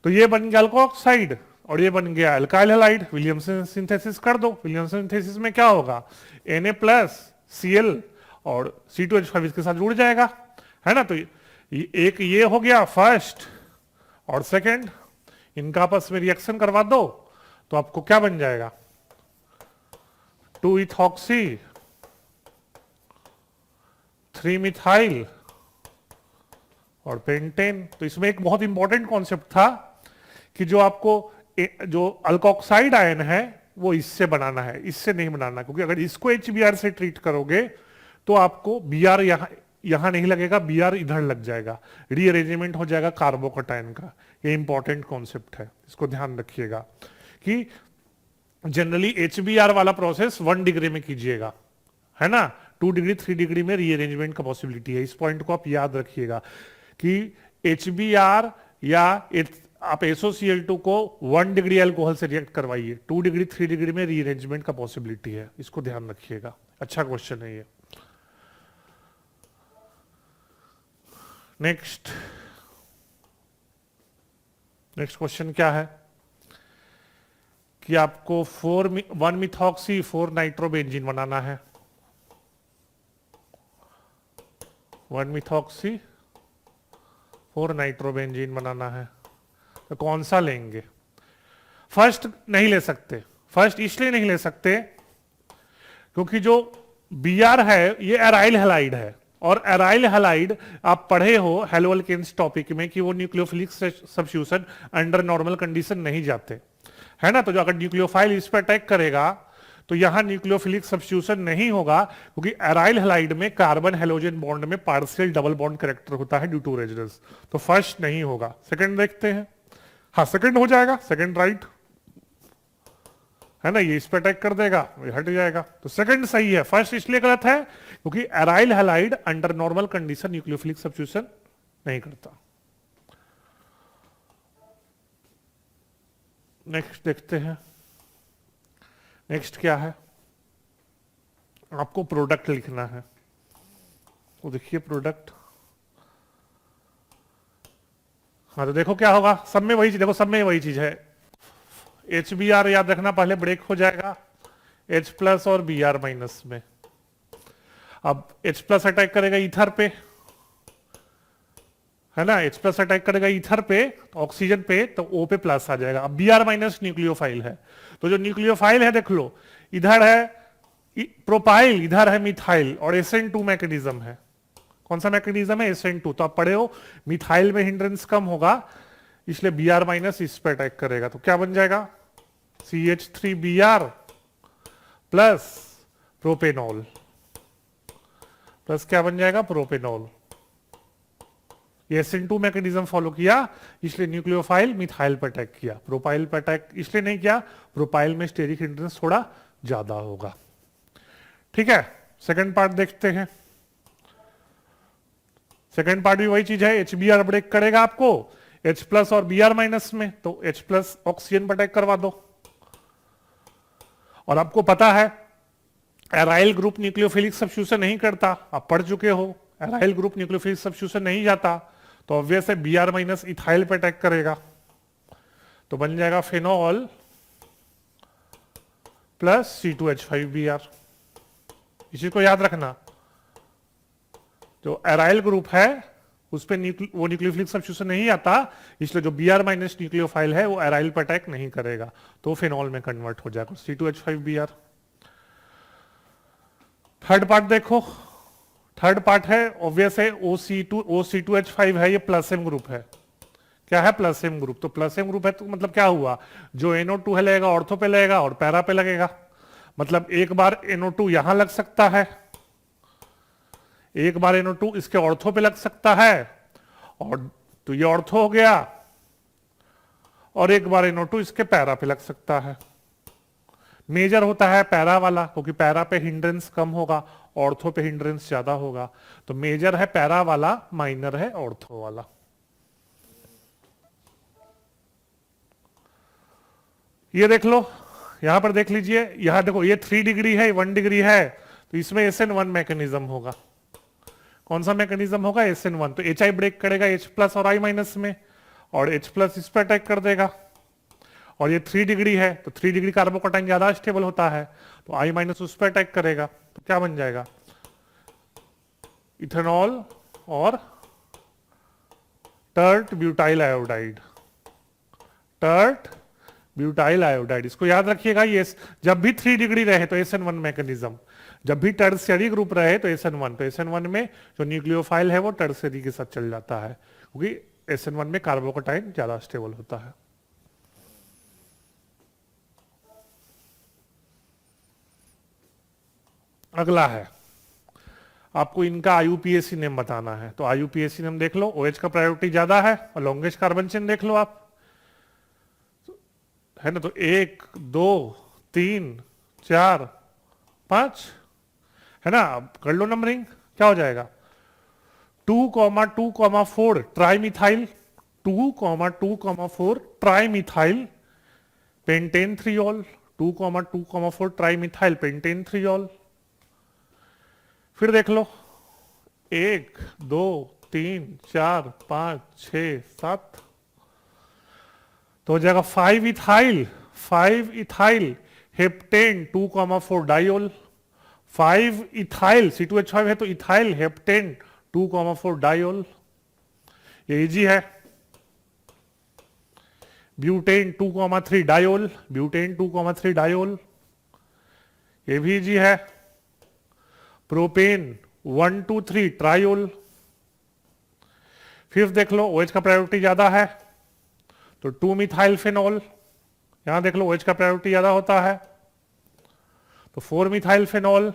S1: तो ये बन गया अल्कोऑक्साइड और ये बन गया अल्काइल हैलाइड। विलियमसन सिंथेसिस कर दो। विलियमसन सिंथेसिस में क्या होगा, Na+Cl और C2H5 इसके साथ जुड़ जाएगा, है ना। तो एक ये हो गया फर्स्ट और सेकंड, इनका आपस में रिएक्शन करवा दो तो आपको क्या बन जाएगा, 2 इथॉक्सी 3 मिथाइल और पेंटेन। तो इसमें एक बहुत इंपॉर्टेंट कॉन्सेप्ट था कि जो आपको जो अल्कोक्साइड आयन है वो इससे बनाना है, इससे नहीं बनाना, क्योंकि अगर इसको HBr से ट्रीट करोगे तो आपको Br यहां नहीं लगेगा, Br इधर लग जाएगा, रीअरेंजमेंट हो जाएगा कार्बोकटाइन का। ये इंपॉर्टेंट कॉन्सेप्ट है, इसको ध्यान रखिएगा कि जनरली HBr वाला प्रोसेस 1 डिग्री में कीजिएगा, है ना। 2 डिग्री 3 डिग्री में रीअरेंजमेंट का पॉसिबिलिटी है। इस पॉइंट को आप याद रखिएगा कि HBr या आप SOCl2 को 1 डिग्री अल्कोहल से रिएक्ट करवाइए, 2 डिग्री 3 डिग्री में रीअरेंजमेंट का पॉसिबिलिटी है। इसको ध्यान रखिएगा, अच्छा क्वेश्चन है ये। नेक्स्ट क्वेश्चन क्या है कि आपको 1 मिथॉक्सी 4 नाइट्रोबेंजीन बनाना है। 1 मिथॉक्सी 4 नाइट्रोबेंजीन बनाना है, तो कौन सा लेंगे। फर्स्ट नहीं ले सकते। फर्स्ट इसलिए नहीं ले सकते क्योंकि जो Br है ये एराइल हैलाइड है, और एराइल हैलाइड आप पढ़े हो हेलोअल्केन्स टॉपिक में कि वो nucleophilic substitution under normal condition नहीं जाते, है ना। तो जो अगर न्यूक्लियोफाइल इस पर अटैक करेगा तो यहां न्यूक्लियोफिलिक सब्स्टिट्यूशन नहीं होगा, क्योंकि एराइल हैलाइड में कार्बन हेलोजन बॉन्ड में पार्शियल डबल बॉन्ड कैरेक्टर होता है ड्यू टू रेजोनेंस। तो फर्स्ट नहीं होगा, सेकंड देखते हैं। हाँ, सेकंड हो जाएगा, सेकंड राइट, है ना। ये इस पर अटैक कर देगा, ये हट जाएगा, तो सेकंड सही है। फर्स्ट इसलिए गलत है क्योंकि aryl halide under normal condition nucleophilic substitution नहीं करता। नेक्स्ट देखते हैं। नेक्स्ट क्या है, आपको प्रोडक्ट लिखना है। तो देखिए प्रोडक्ट, हाँ तो देखो क्या होगा, सब में वही चीज, देखो सब में वही चीज है। HBr याद रखना पहले ब्रेक हो जाएगा, H प्लस और Br माइनस में। अब H प्लस अटैक करेगा ईथर पे, है ना, H प्लस अटैक करेगा ईथर पे, ऑक्सीजन पे, तो O पे प्लस आ जाएगा। अब Br माइनस न्यूक्लियोफाइल है, तो जो न्यूक्लियोफाइल है देख लो, इधर है प्रोपाइल, इधर है मिथाइल, और SN2 मैकेनिज्म है। कौन सा मैकेनिज्म है? SN2। तो आप पढ़े हो मिथाइल में हिंड्रेंस कम होगा, इसलिए Br माइनस इस पे अटैक करेगा, तो क्या बन जाएगा? CH3Br प्लस प्रोपेनॉल, प्लस क्या बन जाएगा? प्रोपेनॉल। ये SN2 मैकेनिज्म फॉलो किया, इसलिए न्यूक्लियोफाइल मिथाइल पर अटैक किया। प्रोपाइल पर अटैक इसलिए नहीं किया, प्रोपाइल में स्टेरिक हिंड्रेंस थोड़ा ज्यादा होगा। ठीक है, सेकंड पार्ट देखते हैं। सेकंड पार्ट भी वही चीज है, HBr ब्रेक करेगा आपको H प्लस और Br माइनस में, तो H प्लस ऑक्सीजन पर अटैक करवा दो। और आपको पता है एराइल ग्रुप न्यूक्लियोफिलिक सब्स्टिट्यूशन नहीं करता, आप पढ़ चुके हो, एराइल ग्रुप न्यूक्लियोफिलिक सब्स्टिट्यूशन नहीं जाता, तो ऑब्वियस है Br माइनस इथाइल पे अटैक करेगा, तो बन जाएगा फेनॉल प्लस C2H5Br। इसी को याद रखना, जो एराइल ग्रुप है उस पे वो न्यूक्लियोफिलिक सब्स्टिट्यूशन नहीं आता, इसलिए जो Br माइनस न्यूक्लियोफाइल है वो एराइल पर अटैक नहीं करेगा, तो फेनॉल में कन्वर्ट हो जाएगा C2H5Br। थर्ड पार्ट देखो, थर्ड पार्ट है ऑब्वियस है OC2H5 है, ये प्लस एम ग्रुप है। क्या है? Plus M group. तो प्लस एम ग्रुप है तो मतलब क्या हुआ, जो NO2 है लगेगा ऑर्थो पे लगेगा और पैरा पे लगेगा, मतलब एक बार NO2 यहां लग सकता है, एक बार NO2 इसके ऑर्थो पे लग सकता है, और तो ये ऑर्थो हो गया, और एक बार NO2 इसके पैरा पे लग सकता है। मेजर होता है पैरा वाला, क्योंकि पैरा पे हिंड्रेंस कम होगा, ऑर्थो पे हिंड्रेंस ज्यादा होगा, तो मेजर है पैरा वाला, माइनर है ऑर्थो वाला। ये देख लो, यहां पर देख लीजिए, यहां देखो ये 3 डिग्री है, 1 डिग्री है, तो इसमें SN1 मैकेनिज्म होगा। कौन सा मैकेनिज्म होगा? SN1। तो HI ब्रेक करेगा H प्लस और I माइनस में, और H प्लस इस पर अटैक कर देगा, और ये 3 डिग्री है, तो 3 डिग्री कार्बोकैटायन ज्यादा स्टेबल होता है, तो I माइनस उस पर अटैक करेगा, तो क्या बन जाएगा? इथेनॉल और tert butyl iodide, tert butyl iodide. इसको याद रखिएगा, ये जब भी 3 डिग्री रहे तो SN1 मैकेनिज्म, जब भी टर्शियरी ग्रुप रहे तो SN1। तो SN1 में जो न्यूक्लियोफाइल है वो टर्शियरी के साथ चल जाता है, क्योंकि SN1 में कार्बोकैटायन ज्यादा स्टेबल होता है। अगला है, आपको इनका IUPAC नेम बताना है, तो IUPAC नेम देख लो, OH का प्रायोरिटी ज्यादा है, और लॉन्गेस्ट कार्बन चेन देख लो आप, है ना, तो 1 2 3 4 5, है ना। अब कर लो नंबरिंग, क्या हो जाएगा? 2,2,4 trimethyl, 2,2,4 trimethyl pentane triol, 2,2,4 trimethyl pentane triol. फिर देख लो, 1 2 3 4 5 6 7, तो हो जाएगा 5 ethyl, 5 ethyl heptane 2,4 डाइयोल, 5 ethyl, C2H5 है तो इथाइल हेप्टेन 2,4 डाइयोल, ये इजी है। ब्यूटेन 2,3 डाइयोल, ब्यूटेन 2,3 डाइयोल, ये भी इजी है। Propane 1 2 3 triol. फिफ्थ देख लो, OH का प्रायोरिटी ज्यादा है तो 2 मिथाइल फेनॉल, यहां देख लो OH का प्रायोरिटी ज्यादा होता है तो 4 मिथाइल फेनॉल,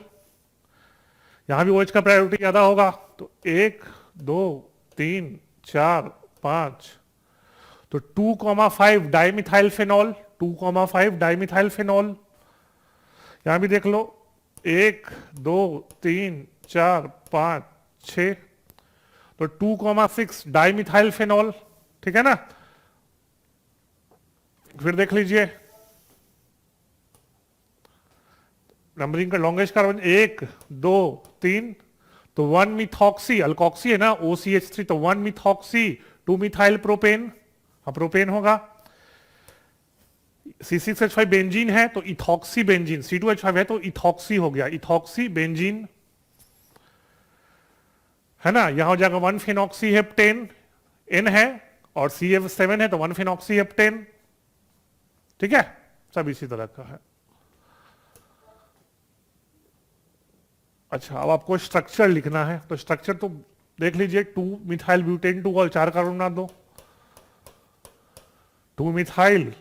S1: यहां भी OH का प्रायोरिटी ज्यादा होगा तो 1 2 3 4 5, तो 2,5 डाइमिथाइल फेनॉल, 2,5 डाइमिथाइल फेनॉल। यहां भी देख लो 1 2 3 4 5 6, तो 2,6 डाइमिथाइल फेनॉल, ठीक है ना। फिर देख लीजिए नंबरिंग का लॉन्गेस्ट कार्बन 1 2 3, तो 1 मिथॉक्सी, अल्कोक्सी है ना, OCH3, तो 1 मिथॉक्सी 2 मिथाइल प्रोपेन, हाँ प्रोपेन होगा। C6H5 बेंजीन है तो इथॉक्सी बेंजीन, C2H5 है तो इथॉक्सी हो गया, इथॉक्सी बेंजीन, है ना। यहां हो जाएगा 1 फिनॉक्सी हेप्टेन, N है, और CF7 है तो 1 फिनॉक्सी हेप्टेन, ठीक है, सब इसी तरह का है। अच्छा, अब आपको स्ट्रक्चर लिखना है, तो स्ट्रक्चर तो देख लीजिए, 2 मिथाइल ब्यूटेन 2 और 4 कार्बन बना दो, 2 मिथाइल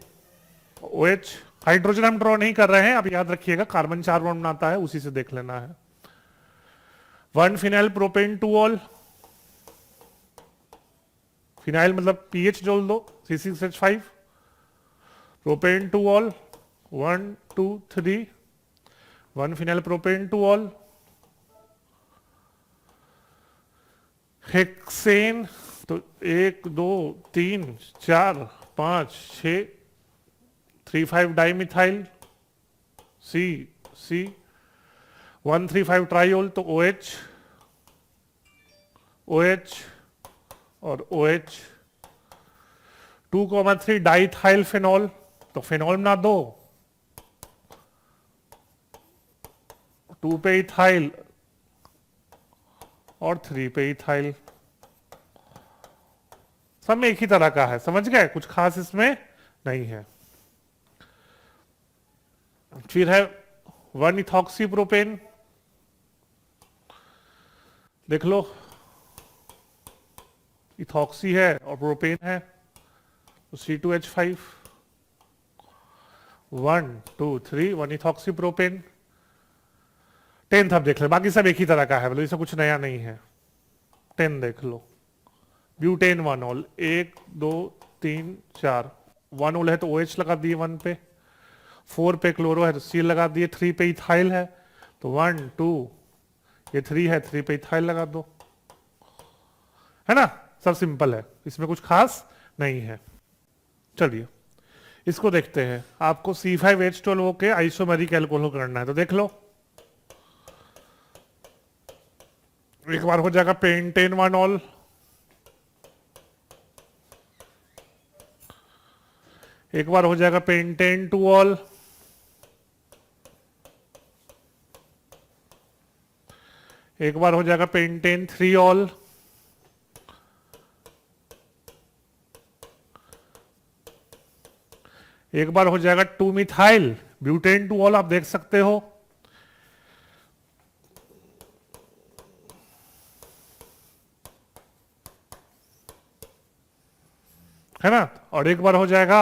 S1: OH, हाइड्रोजन हम ड्रॉ नहीं कर रहे हैं, आप याद रखिएगा कार्बन 4 बॉन्ड बनाता है, उसी से देख लेना है। 1 फिनाइल प्रोपेन 2 ऑल, फिनाइल मतलब पीएच जोड़ दो, C6H5, propane 2 all, 1 2 3, 1 phenyl propane 2 all, hexane तो 1 2 3 4 5 6, 3,5 डाइमिथाइल, C 1,3,5 ट्राइओल तो OH और OH, 2,3 डाइथाइल फेनॉल, तो फेनॉल बना दो, 2 पे इथाइल और 3 पे इथाइल, सब में एक ही तरह का है, समझ गए, कुछ खास इसमें नहीं है। फिर है 1 इथॉक्सी प्रोपेन, देख लो, इथॉक्सी है और प्रोपेन है तो C2H5, 1 2 3, 1 इथॉक्सी प्रोपेन, 10th अब देख लो, बाकी सब एक ही तरह का है, मतलब इसमें कुछ नया नहीं है। 10 देख लो, ब्यूटेन 1 ऑल, 1 2 3 4, 1 ऑल है तो OH लगा दिए 1 पे, 4 पे क्लोरो है तो C लगा दिए, 3 पे इथाइल है तो 1 2, ये 3 है, 3 पे इथाइल लगा दो, है ना, सब सिंपल है, इसमें कुछ खास नहीं है। चलिए इसको देखते हैं, आपको C5H12O के आइसोमेरिक एल्कोहल करना है, तो देख लो, एक बार हो जाएगा पेंटेन 1 ऑल, एक बार हो जाएगा पेंटेन 2 ऑल, एक बार हो जाएगा पेंटेन 3 ऑल, एक बार हो जाएगा 2 मिथाइल ब्यूटेन 2 ऑल, आप देख सकते हो, है ना, और एक बार हो जाएगा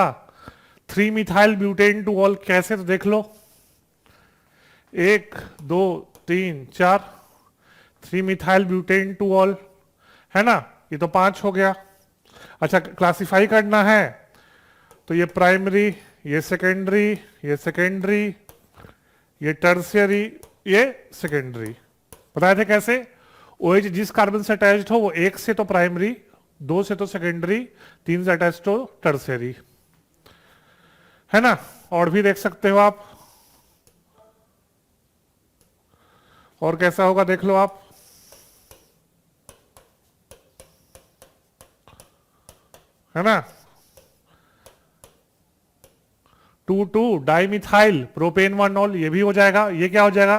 S1: 3 मिथाइल ब्यूटेन 2 ऑल, कैसे, तो देख लो, 1 2 3 4, 3 मिथाइल ब्यूटेन 2 ऑल, है ना, ये तो 5 हो गया। अच्छा, क्लासिफाई करना है तो ये प्राइमरी, ये सेकेंडरी, ये सेकेंडरी, ये टर्शियरी, ये सेकेंडरी, बताए थे कैसे, OH जिस कार्बन से अटैच्ड हो वो 1 से तो प्राइमरी, 2 से तो सेकेंडरी, 3 से अटैच्ड तो टर्शियरी, है ना। और भी देख सकते हो आप, और कैसा होगा देख लो आप, है ना, 2 2 डाइमिथाइल प्रोपेन 1 ऑल, ये भी हो जाएगा, ये क्या हो जाएगा,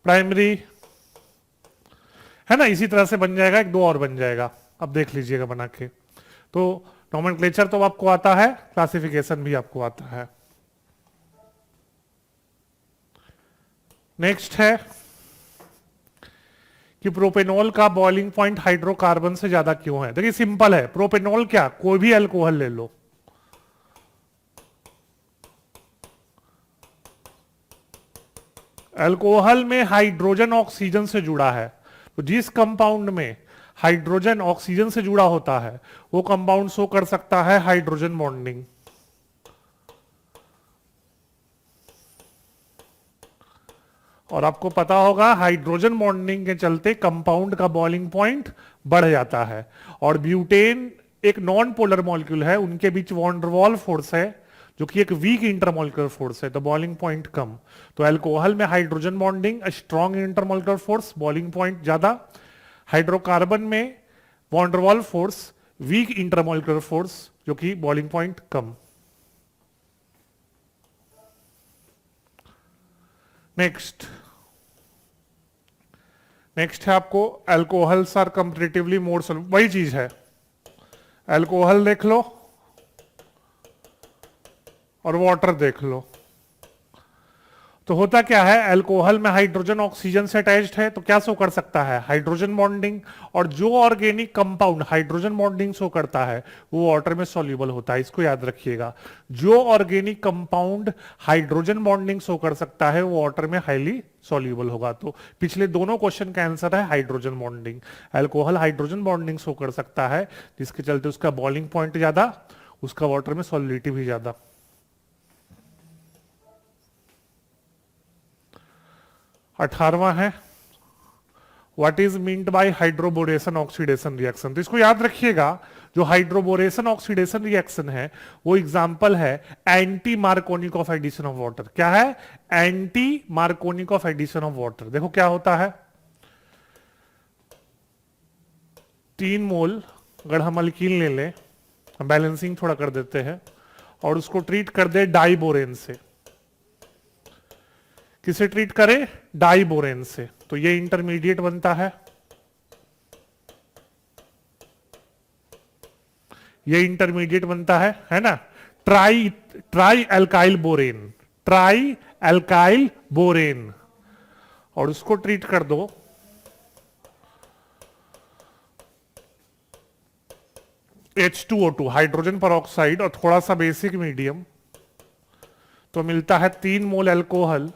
S1: प्राइमरी, है ना, इसी तरह से बन जाएगा, 1 2 और बन जाएगा, अब देख लीजिएगा बना के। तो नोमेनक्लेचर तो आपको आता है, क्लासिफिकेशन भी आपको आता है। नेक्स्ट है कि प्रोपेनॉल का बॉइलिंग पॉइंट हाइड्रोकार्बन से ज्यादा क्यों है। देखिए सिंपल है, प्रोपेनॉल क्या, कोई भी अल्कोहल ले लो, अल्कोहल में हाइड्रोजन ऑक्सीजन से जुड़ा है, तो जिस कंपाउंड में हाइड्रोजन ऑक्सीजन से जुड़ा होता है वो कंपाउंड शो कर सकता है हाइड्रोजन बॉन्डिंग। और आपको पता होगा हाइड्रोजन बॉन्डिंग के चलते कंपाउंड का बॉइलिंग पॉइंट बढ़ जाता है, और ब्यूटेन एक नॉन पोलर मॉलिक्यूल है, उनके बीच वॉन डर वाल्स फोर्स है जो कि एक वीक इंटरमॉलिक्यूलर फोर्स है, तो बॉइलिंग पॉइंट कम। तो अल्कोहल में hydrogen bonding, strong intermolecular force, boiling point ज्यादा। हाइड्रोकार्बन में van der Waals force, weak intermolecular force, जो कि बॉइलिंग पॉइंट कम। नेक्स्ट नेक्स्ट है आपको alcohols are comparatively more soluble, वही चीज है, अल्कोहल देख लो और वाटर देख लो। तो होता क्या है, अल्कोहल में हाइड्रोजन ऑक्सीजन से अटैच्ड है, तो क्या शो कर सकता है, हाइड्रोजन बॉन्डिंग। और जो organic compound hydrogen bonding show करता है वो वाटर में सॉल्युबल होता है, इसको याद रखिएगा। जो organic compound hydrogen bonding show कर सकता है वो वाटर में हाईली सॉल्युबल होगा। तो पिछले दोनों क्वेश्चन का आंसर है hydrogen bonding. Alcohol hydrogen bonding show कर सकता है, जिसके चलते उसका बॉइलिंग पॉइंट ज्यादा, उसका वाटर में सॉलिडिटी भी ज्यादा। 18वां है what is meant by hydroboration oxidation reaction. तो इसको याद रखिएगा, जो हाइड्रोबोरेशन ऑक्सीडेशन रिएक्शन है वो एग्जांपल है anti Markovnikov of addition of water. क्या है, anti Markovnikov of addition of water. देखो क्या होता है, 3 मोल अगर हम अल्कीन ले लें, हम बैलेंसिंग थोड़ा कर देते हैं और उसको ट्रीट कर दे डाइबोरेन से। किसे ट्रीट करें, डाइबोरेन से, तो ये इंटरमीडिएट बनता है, ये इंटरमीडिएट बनता है ना, try alkyl borane, try alkyl borane. और उसको ट्रीट कर दो H2O2 हाइड्रोजन परऑक्साइड और थोड़ा सा बेसिक मीडियम, तो मिलता है 3 मोल अल्कोहल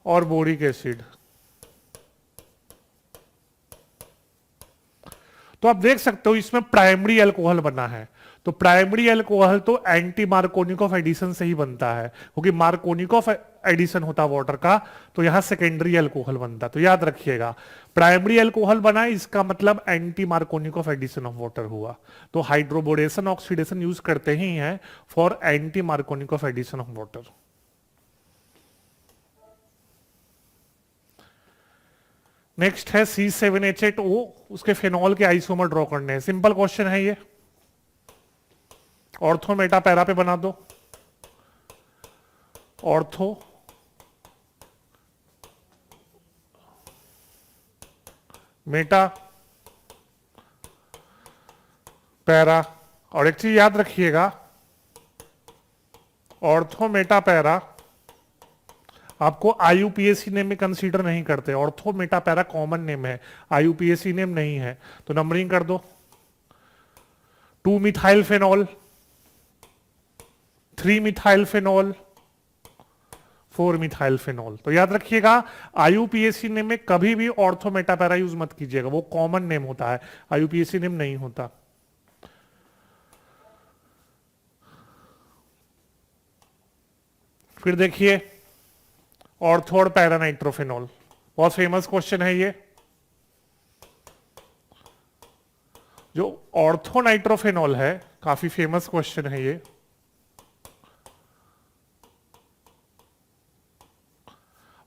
S1: और बोरिक एसिड। तो आप देख सकते हो इसमें प्राइमरी अल्कोहल बना है। तो प्राइमरी अल्कोहल तो एंटी मार्कोनिक ऑफ एडिशन से ही बनता है, क्योंकि मार्कोनिक ऑफ एडिशन होता वाटर का, तो यहां सेकेंडरी अल्कोहल बनता। तो याद रखिएगा, प्राइमरी अल्कोहल बना इसका मतलब anti Markovnikov of addition of water हुआ। तो हाइड्रोबोरेशन ऑक्सीडेशन यूज करते ही हैं for anti Markovnikov of addition of water. Next है C7H8O, उसके फेनॉल के आइसोमर ड्रॉ करने हैं। सिंपल क्वेश्चन है ये, ऑर्थो मेटा पैरा पे बना दो, ऑर्थो मेटा पैरा। और एक चीज याद रखिएगा, ऑर्थो मेटा पैरा आपको आईयूपीएसी नेम में कंसीडर नहीं करते, ortho Meta para common name है, आईयूपीएसी नेम नहीं है। तो नंबरिंग कर दो, 2 methyl phenol, 3 methyl phenol, 4 methyl phenol. तो याद रखिएगा, आईयूपीएसी नेम में कभी भी ऑर्थो मेटा पैरा यूज मत कीजिएगा, वो कॉमन नेम होता है, आईयूपीएसी नेम नहीं होता। फिर देखिए ऑर्थो और पैरा नाइट्रोफेनॉल, बहुत फेमस क्वेश्चन है ये। जो ऑर्थो नाइट्रोफेनॉल है काफी फेमस क्वेश्चन है ये,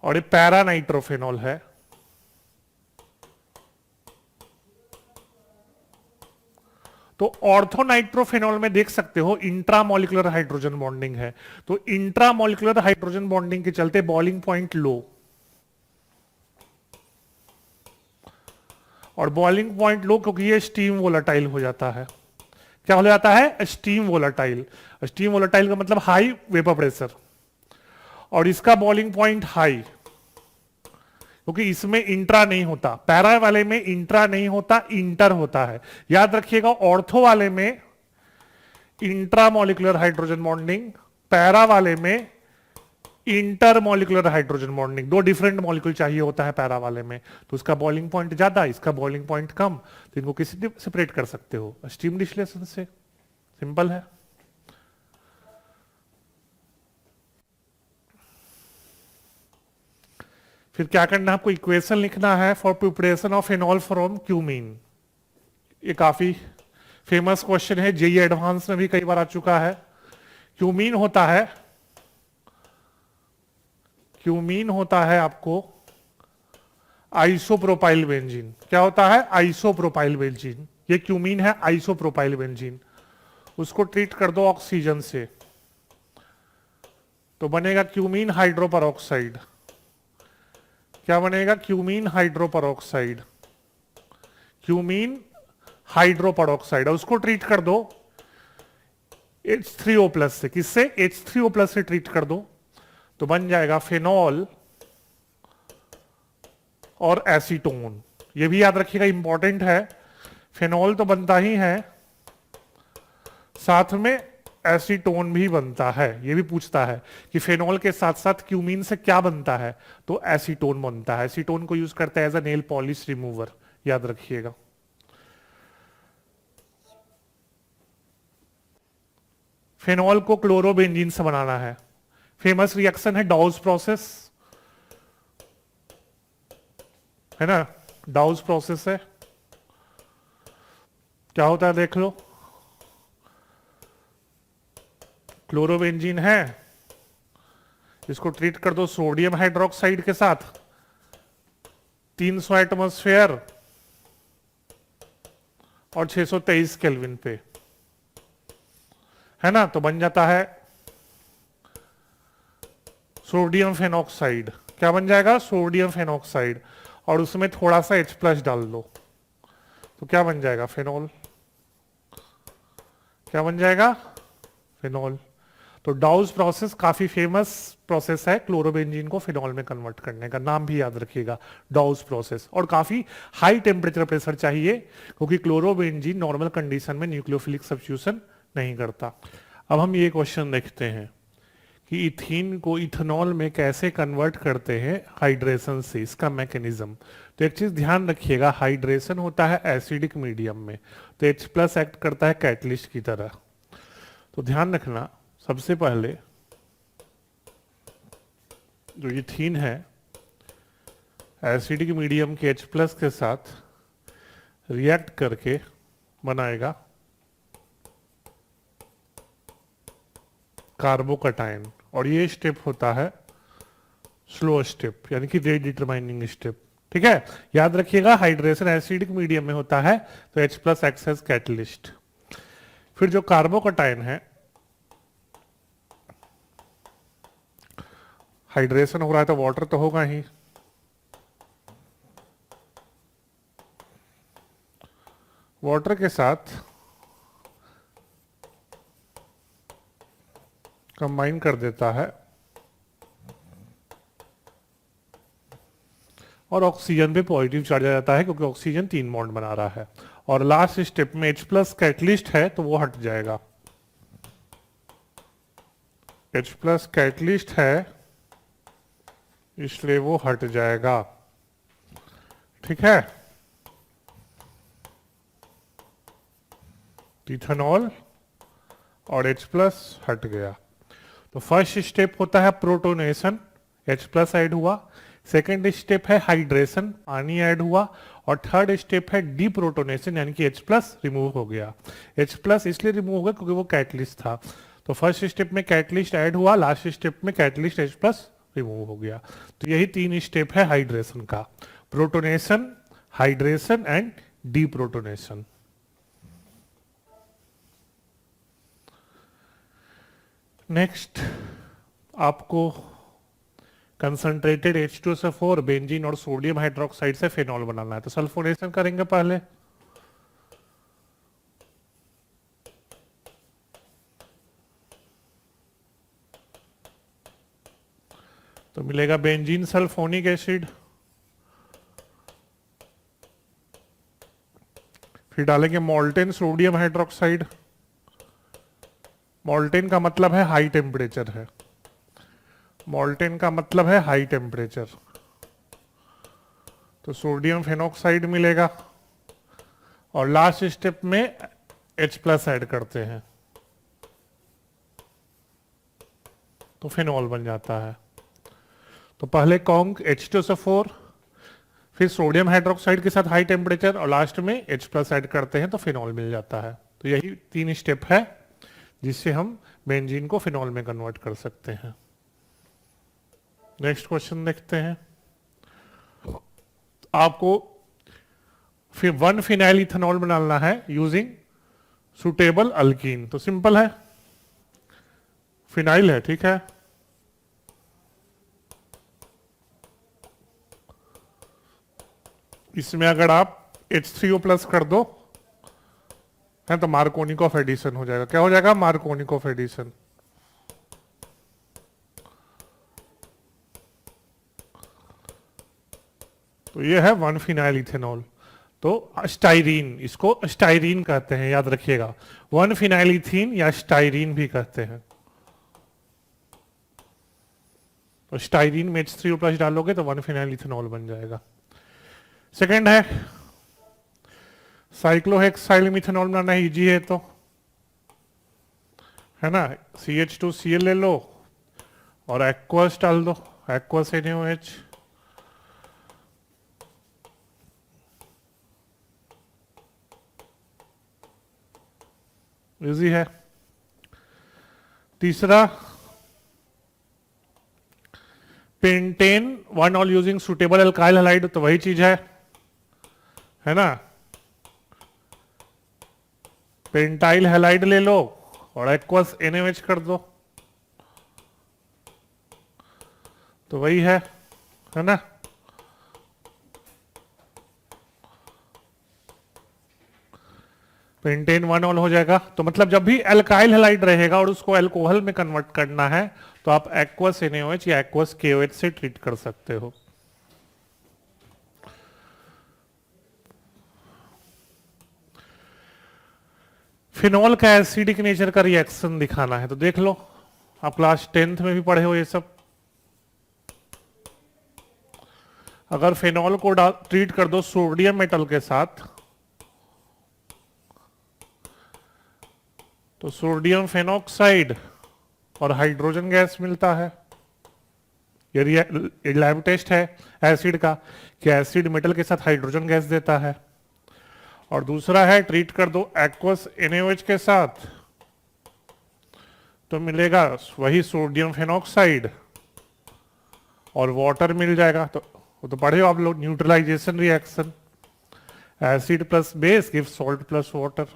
S1: और ये पैरा नाइट्रोफेनॉल है। तो ऑर्थोनाइट्रोफेनॉल में देख सकते हो इंट्रामोलिकुलर हाइड्रोजन बॉन्डिंग है, तो इंट्रामोलिकुलर हाइड्रोजन बॉन्डिंग के चलते बॉइलिंग पॉइंट लो, और बॉइलिंग पॉइंट लो क्योंकि ये स्टीम वोलाटाइल हो जाता है। क्या हो जाता है, स्टीम वोलाटाइल। स्टीम वोलाटाइल का मतलब हाई वेपर प्रेशर, और इसका बॉइलिंग पॉइंट हाई, क्योंकि इसमें इंट्रा नहीं होता, पैरा वाले में इंट्रा नहीं होता, इंटर होता है। याद रखिएगा, ऑर्थो वाले में इंट्रामोलिकुलर हाइड्रोजन बॉन्डिंग, पैरा वाले में intermolecular hydrogen bonding. 2 different molecule चाहिए होता है पैरा वाले में, तो उसका बॉइलिंग पॉइंट ज्यादा, इसका बॉइलिंग पॉइंट कम, तो इनको किसी सेपरेट कर सकते हो, स्टीम डिस्टिलेशन से। सिंपल है। फिर क्या करना है आपको, इक्वेशन लिखना है for preparation of phenol from cumene. ये काफी फेमस क्वेश्चन है, जेईई एडवांस में भी कई बार आ चुका है। क्यूमीन होता है आपको आइसोप्रोपाइल बेंजीन। क्या होता है, आइसोप्रोपाइल बेंजीन। ये क्यूमीन है आइसोप्रोपाइल बेंजीन। उसको ट्रीट कर दो ऑक्सीजन से, तो बनेगा क्यूमीन हाइड्रोपरऑक्साइड। क्या बनेगा? Cumene hydroperoxide. क्यूमीन हाइड्रोपरऑक्साइड, उसको ट्रीट कर दो H3O+ से। किससे? H3O+ से ट्रीट कर दो तो बन जाएगा फेनॉल और एसीटोन। ये भी याद रखिएगा, इंपॉर्टेंट है। फेनॉल तो बनता ही है, साथ में एसीटोन भी बनता है। ये भी पूछता है कि फेनॉल के साथ साथ क्यूमीन से क्या बनता है, तो एसीटोन बनता है। एसीटोन को यूज करते हैं as a nail polish remover, याद रखिएगा। फेनॉल को क्लोरोबेंजीन से बनाना है। फेमस रिएक्शन है डाउस प्रोसेस, है ना? डाउस प्रोसेस है। क्या होता है देख लो। क्लोरोबेंजीन है, इसको ट्रीट कर दो सोडियम हाइड्रोक्साइड के साथ 300 एटमॉस्फेयर और 623 केल्विन पे, है ना? तो बन जाता है सोडियम फेनॉक्साइड। क्या बन जाएगा? Sodium phenoxide. और उसमें थोड़ा सा H+ डाल दो तो क्या बन जाएगा? फेनॉल। क्या बन जाएगा? फेनॉल। तो डाउस प्रोसेस काफी फेमस प्रोसेस है क्लोरोबेंजीन को फेनॉल में कन्वर्ट करने का। नाम भी याद रखिएगा, डाउस प्रोसेस। और काफी हाई टेम्परेचर प्रेशर चाहिए क्योंकि क्लोरोबेंजीन नॉर्मल कंडीशन में न्यूक्लियोफिलिक सब्स्टिट्यूशन नहीं करता। अब हम ये क्वेश्चन देखते हैं कि इथीन को इथेनॉल में कैसे कन्वर्ट करते हैं हाइड्रेशन से, इसका मैकेनिज्म। तो एक चीज ध्यान रखिएगा, हाइड्रेशन होता है एसिडिक मीडियम में, तो H+ एक्ट करता है कैटलिस्ट की तरह। तो ध्यान रखना, सबसे पहले जो इथीन है एसिडिक मीडियम के H+ के साथ रिएक्ट करके बनाएगा कार्बोकटायन, और ये स्टेप होता है स्लो स्टेप, यानी कि रेट डिटरमाइनिंग स्टेप। ठीक है, याद रखिएगा हाइड्रेशन एसिडिक मीडियम में होता है तो H+ एक्ट्स एज कैटलिस्ट। फिर जो कार्बोकटायन है, हाइड्रेशन हो रहा है तो वाटर तो होगा ही, वाटर के साथ कंबाइन कर देता है और ऑक्सीजन पे पॉजिटिव चार्ज आ जाता है क्योंकि ऑक्सीजन 3 बॉन्ड बना रहा है। और लास्ट स्टेप में H+ कैटलिस्ट है तो वो हट जाएगा। H+ कैटलिस्ट है इसलिए वो हट जाएगा। ठीक है, इथेनॉल और H+ हट गया। तो फर्स्ट स्टेप होता है प्रोटोनेशन, H+ ऐड हुआ। सेकेंड स्टेप है हाइड्रेशन, पानी ऐड हुआ। और थर्ड स्टेप है डीप्रोटोनेशन, यानी कि H+ रिमूव हो गया। H+ इसलिए रिमूव हो गया क्योंकि वो कैटलिस्ट था। तो फर्स्ट स्टेप में कैटलिस्ट ऐड हुआ, लास्ट स्टेप में कैटलिस्ट H+ रिमूव हो गया। तो यही 3 स्टेप है हाइड्रेशन का, protonation, hydration and deprotonation. Next आपको कंसंट्रेटेड H2SO4 बेंजीन और सोडियम हाइड्रोक्साइड से फेनॉल बनाना है। तो सल्फोनेशन करेंगे पहले। तो मिलेगा बेंजीन सल्फोनिक एसिड, फिर डालेंगे मोल्टेन सोडियम हाइड्रोक्साइड। मोल्टेन का मतलब है हाई टेम्परेचर है, मोल्टेन का मतलब है हाई टेम्परेचर। तो सोडियम फेनॉक्साइड मिलेगा और लास्ट स्टेप में H+ ऐड करते हैं तो फेनॉल बन जाता है। तो पहले कॉन्क H2SO4, फिर सोडियम हाइड्रोक्साइड के साथ हाई टेम्परेचर और लास्ट में H+ ऐड करते हैं तो फेनॉल मिल जाता है। तो यही 3 स्टेप है जिससे हम बेंजीन को फेनॉल में कन्वर्ट कर सकते हैं। नेक्स्ट क्वेश्चन देखते हैं। आपको फिर 1 फिनाइल इथेनॉल बनाना है यूजिंग सुटेबल अल्कीन। तो सिंपल है, फिनाइल है, ठीक है, इसमें अगर आप H3O प्लस कर दो है तो मार्कोनिक ऑफ एडिशन हो जाएगा। क्या हो जाएगा? Markovnikov of addition. तो ये है 1 फिनाइल इथेनॉल। तो स्टाइरीन, इसको स्टाइरीन कहते हैं, याद रखिएगा। 1 फिनाइल इथीन या स्टाइरीन भी कहते हैं। तो स्टाइरीन में H3O प्लस डालोगे तो 1 फिनाइल इथेनॉल बन जाएगा। सेकेंड है साइक्लोहेक्साइल मिथेनॉल बनाना इजी है, तो है ना, CH2Cl ले लो और एक्वस डाल दो, एक्वस NaOH। इजी है। तीसरा pentane 1 all using suitable alkyl halide, तो वही चीज है ना, पेंटाइल हैलाइड ले लो और एक्वस NaOH कर दो, तो वही है ना। पेंटेन 1 ऑल हो जाएगा। तो मतलब जब भी एल्काइल हैलाइड रहेगा और उसको अल्कोहल में कन्वर्ट करना है तो आप एक्वस NaOH या एक्वस KOH से ट्रीट कर सकते हो। फिनॉल का एसिडिक नेचर का रिएक्शन दिखाना है, तो देख लो, आप क्लास 10th में भी पढ़े हो ये सब। अगर फिनॉल को ट्रीट कर दो सोडियम मेटल के साथ तो सोडियम फेनॉक्साइड और हाइड्रोजन गैस मिलता है। ये लैब टेस्ट है एसिड का कि एसिड मेटल के साथ हाइड्रोजन गैस देता है। और दूसरा है ट्रीट कर दो एक्वस NaOH के साथ तो मिलेगा वही सोडियम फेनॉक्साइड और वाटर मिल जाएगा। तो वो तो पढ़े हो आप लोग, neutralisation reaction, acid plus base give salt plus water.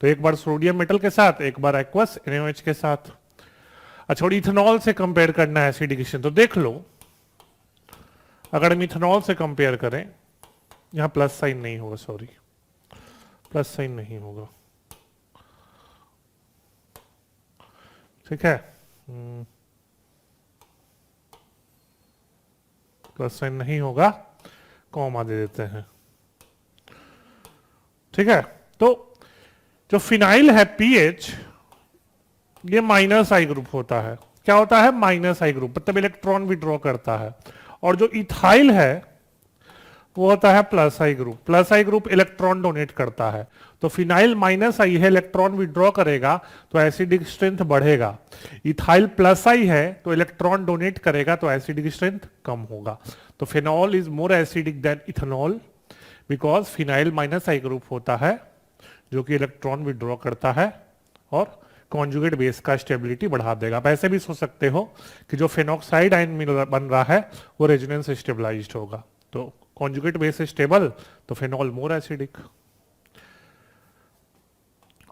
S1: तो एक बार सोडियम मेटल के साथ, एक बार एक्वस NaOH के साथ। अच्छा, और इथेनॉल से कंपेयर करना है एसिडिकेशन, तो देख लो, अगर हम इथेनॉल से कंपेयर करें, यहां प्लस साइन नहीं होगा, सॉरी, प्लस साइन नहीं होगा, ठीक है, प्लस साइन नहीं होगा, कॉमा दे देते हैं, ठीक है। तो जो फिनाइल है पीएच, ये माइनस आई ग्रुप होता है। क्या होता है? माइनस आई ग्रुप, मतलब इलेक्ट्रॉन विड्रॉ करता है। और जो इथाइल है वो होता है प्लस आई ग्रुप। प्लस आई ग्रुप इलेक्ट्रॉन डोनेट करता है। तो फिनाइल माइनस आई है, इलेक्ट्रॉन विड्रॉ करेगा तो एसिडिक स्ट्रेंथ बढ़ेगा। इथाइल प्लस आई है तो इलेक्ट्रॉन डोनेट करेगा तो एसिडिक स्ट्रेंथ कम होगा। तो phenol is more acidic then ethanol because phenyl minus I group होता है जो कि इलेक्ट्रॉन विड्रॉ करता है और कॉन्जुगेट बेस का स्टेबिलिटी बढ़ा देगा। आप ऐसे भी सोच सकते हो कि जो फेनॉक्साइड आयन बन रहा है वो रेजोनेंस स्टेबलाइज्ड होगा। तो कॉन्जुगेट बेस स्टेबल तो फेनॉल मोर एसिडिक।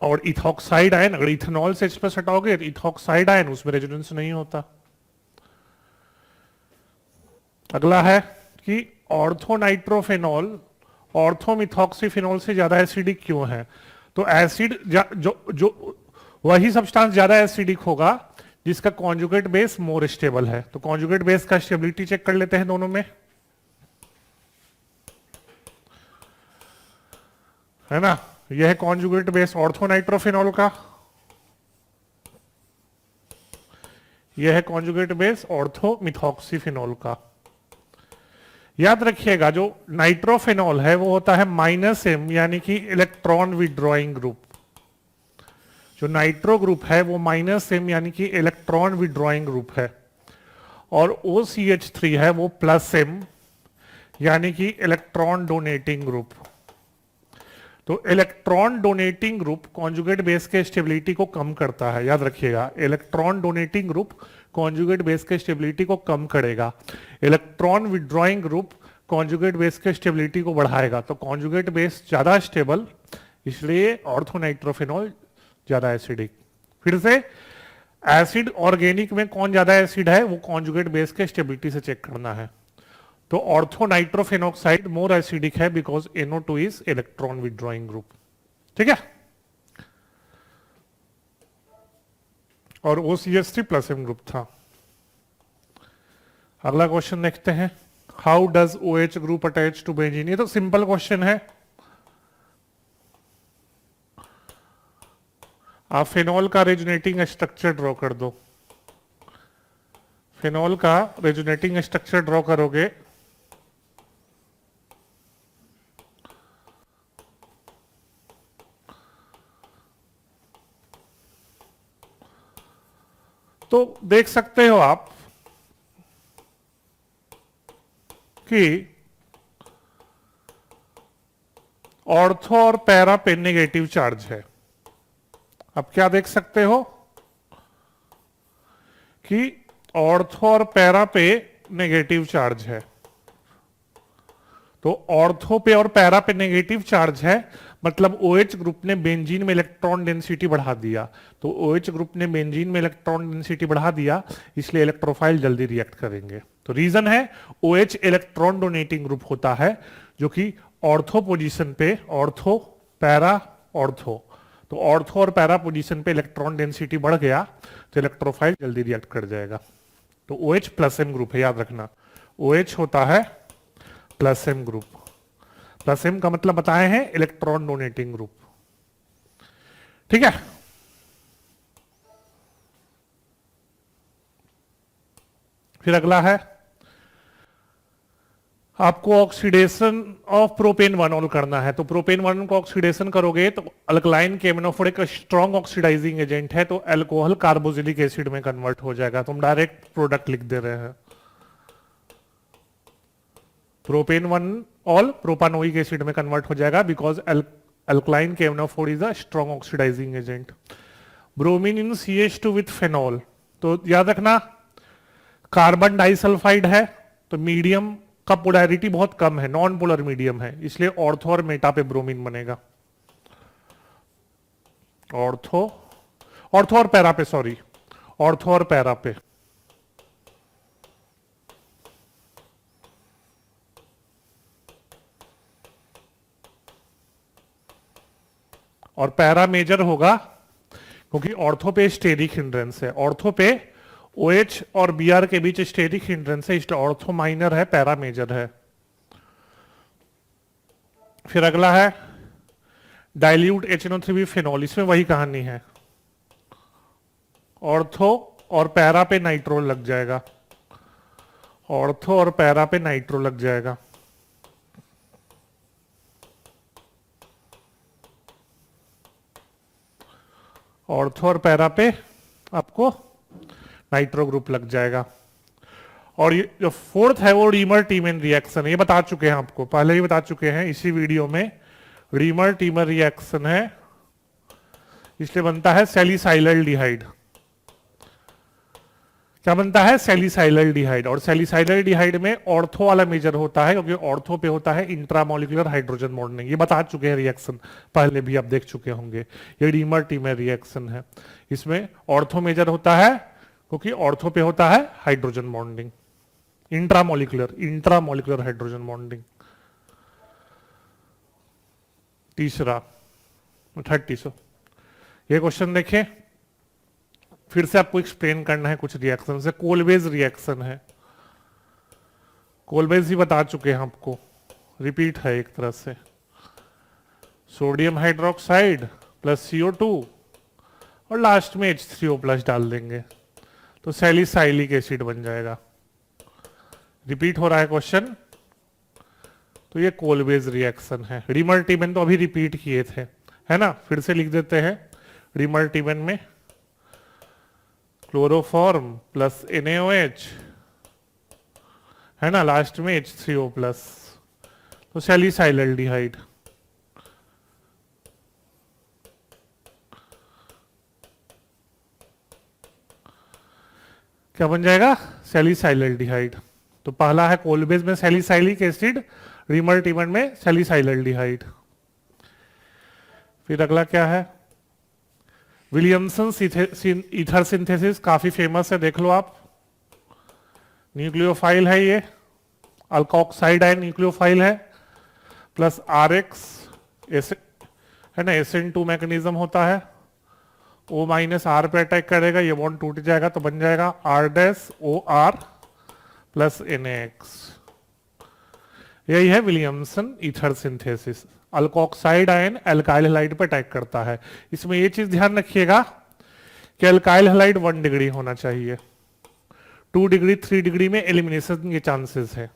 S1: और इथॉक्साइड आयन अगर इथेनॉल से H+ हटाओगे तो इथॉक्साइड आयन, उसमें रेजोनेंस नहीं होता। अगला है कि ऑर्थोनाइट्रोफेनॉल ऑर्थोमिथॉक्सीफेनॉल से ज्यादा एसिडिक क्यों है? तो एसिड जो वही सब्सटेंस ज्यादा एसिडिक होगा जिसका कॉन्जुगेट बेस मोर स्टेबल है। तो कॉन्जुगेट बेस का स्टेबिलिटी चेक कर लेते हैं दोनों में, है ना। यह है कॉन्जुगेट बेस ऑर्थोनाइट्रोफेनॉल का, यह है कॉन्जुगेट बेस ऑर्थोमिथॉक्सीफेनॉल का। याद रखिएगा जो नाइट्रोफेनॉल है वो होता है -M यानी कि इलेक्ट्रॉन विड्रॉइंग ग्रुप। जो नाइट्रो ग्रुप है वो -M यानी कि इलेक्ट्रॉन विड्रॉइंग ग्रुप है। और OCH3 है वो +M यानी कि इलेक्ट्रॉन डोनेटिंग ग्रुप। तो electron donating group conjugate base के स्टेबिलिटी को कम करता है। याद रखिएगा, electron donating group conjugate base के स्टेबिलिटी को कम करेगा। Electron withdrawing group conjugate base के स्टेबिलिटी को बढ़ाएगा। तो कॉन्जुगेट बेस ज्यादा स्टेबल, इसलिए ऑर्थोनाइट्रोफेनॉल ज्यादा एसिडिक। फिर से एसिड ऑर्गेनिक में कौन ज्यादा एसिड है वो कॉन्जुगेट बेस के स्टेबिलिटी से चेक करना है। तो ऑर्थो नाइट्रोफेनॉक्साइड मोर एसिडिक है because NO2 is electron withdrawing group. ठीक है, और OCH3 प्लस एम ग्रुप था। अगला क्वेश्चन देखते हैं, how does OH group attach to benzene. ये तो सिंपल क्वेश्चन है, आप फेनॉल का रेजोनेटिंग स्ट्रक्चर ड्रॉ कर दो। फेनॉल का रेजोनेटिंग स्ट्रक्चर ड्रॉ करोगे तो देख सकते हो आप कि ऑर्थो और पैरा पे नेगेटिव चार्ज है। अब क्या देख सकते हो कि ऑर्थो और पैरा पे नेगेटिव चार्ज है। तो ऑर्थो पे और पैरा पे नेगेटिव चार्ज है, मतलब OH ग्रुप ने बेंजीन में इलेक्ट्रॉन डेंसिटी बढ़ा दिया। तो OH ग्रुप ने बेंजीन में इलेक्ट्रॉन डेंसिटी बढ़ा दिया, इसलिए इलेक्ट्रोफाइल जल्दी रिएक्ट करेंगे। तो रीजन है OH इलेक्ट्रॉन डोनेटिंग ग्रुप होता है, जो कि ऑर्थो पोजीशन पे, ऑर्थो पैरा ऑर्थो, तो ऑर्थो और पैरा पोजीशन पे इलेक्ट्रॉन डेंसिटी बढ़ गया तो इलेक्ट्रोफाइल जल्दी रिएक्ट कर जाएगा। तो OH प्लस एम ग्रुप है, याद रखना। OH होता है plus M group. Plus M का मतलब बताए हैं इलेक्ट्रॉन डोनेटिंग ग्रुप। ठीक है, फिर अगला है, आपको ऑक्सीडेशन ऑफ प्रोपेन 1 करना है। तो प्रोपेन 1 को ऑक्सीडेशन करोगे तो अल्कलाइन केमिनोफोर एक स्ट्रॉन्ग ऑक्सीडाइजिंग एजेंट है, तो अल्कोहल कार्बोजिलिक एसिड में कन्वर्ट हो जाएगा। तो हम डायरेक्ट प्रोडक्ट लिख दे रहे हैं, प्रोपेन 1 ऑल प्रोपानोइक एसिड में कन्वर्ट हो जाएगा because alkaline K M N O four is a strong oxidising agent. Bromine in CH2 with phenol, तो याद रखना कार्बन डाइसल्फाइड है, तो मीडियम का पोलैरिटी बहुत कम है, नॉन पोलर मीडियम है, इसलिए ऑर्थो और मेटा पे ब्रोमीन बनेगा। ऑर्थो और पैरा पे, सॉरी, ऑर्थो और पैरा पे। और पैरा मेजर होगा क्योंकि ऑर्थो पे स्टेरिक हिंड्रेंस है। ऑर्थो पे OH और Br के बीच स्टेरिक हिंड्रेंस है, इसलिए ऑर्थो माइनर है, पैरा मेजर है। फिर अगला है डाइल्यूट HNO3 फेनॉल, इसमें वही कहानी है, ऑर्थो और पैरा पे नाइट्रोल लग जाएगा, ऑर्थो और पैरा पे नाइट्रो लग जाएगा। ऑर्थो और पैरा पे आपको नाइट्रो ग्रुप लग जाएगा। और ये जो फोर्थ है वो रीमर टीमन रिएक्शन, ये बता चुके हैं आपको, पहले ही बता चुके हैं इसी वीडियो में। रीमर टीमर रिएक्शन है, इसलिए बनता है सैलिसाइलल्डिहाइड। क्या बनता है? सैलिसाइलल्डिहाइड। और सैलिसाइलल्डिहाइड में ऑर्थो वाला मेजर होता है क्योंकि ऑर्थो पे होता है इंट्रामोलिकुलर हाइड्रोजन बॉन्डिंग। ये बता चुके हैं रिएक्शन, पहले भी आप देख चुके होंगे। ये रीमर टीमर रिएक्शन है, इसमें ऑर्थो मेजर होता है क्योंकि ऑर्थो पे होता है hydrogen bonding, intramolecular hydrogen bonding. तीसरा 30 ये क्वेश्चन देखें, फिर से आपको एक्सप्लेन करना है कुछ रिएक्शन से। कोलवेज रिएक्शन है, कोलवेज ही बता चुके हैं आपको, रिपीट है एक तरह से। सोडियम हाइड्रोक्साइड प्लस CO2 और लास्ट में H3O प्लस डाल देंगे तो सैलिसाइलिक एसिड बन जाएगा। रिपीट हो रहा है क्वेश्चन, तो ये कोलवेज रिएक्शन है। रीमर टीमन तो अभी रिपीट किए थे, है ना, फिर से लिख देते हैं। रीमर टीमन में क्लोरोफॉर्म प्लस NaOH है ना, लास्ट में H3O प्लस, तो सैलिसाइलल्डिहाइड। क्या बन जाएगा? सैलिसाइलल्डिहाइड। तो पहला है कोलवेज में सैलिसाइलिक एसिड, रीमर टीमन में सैलिसाइलल्डिहाइड। फिर अगला क्या है? विलियमसन ईथर सिंथेसिस, काफी फेमस है, देख लो आप, न्यूक्लियोफाइल है ये, अल्कोक्साइड आयन न्यूक्लियोफाइल है, प्लस RX है ना, SN2 मैकेनिज्म होता है, O माइनस R पे अटैक करेगा, ये बॉन्ड टूट जाएगा तो बन जाएगा R-OR प्लस NaX। यही है Williamson ether synthesis. Alkoxide ion alkyl halide पर अटैक करता है। इसमें ये चीज ध्यान रखिएगा कि अल्काइल हैलाइड 1 डिग्री होना चाहिए, 2 डिग्री 3 डिग्री में एलिमिनेशन के चांसेस है।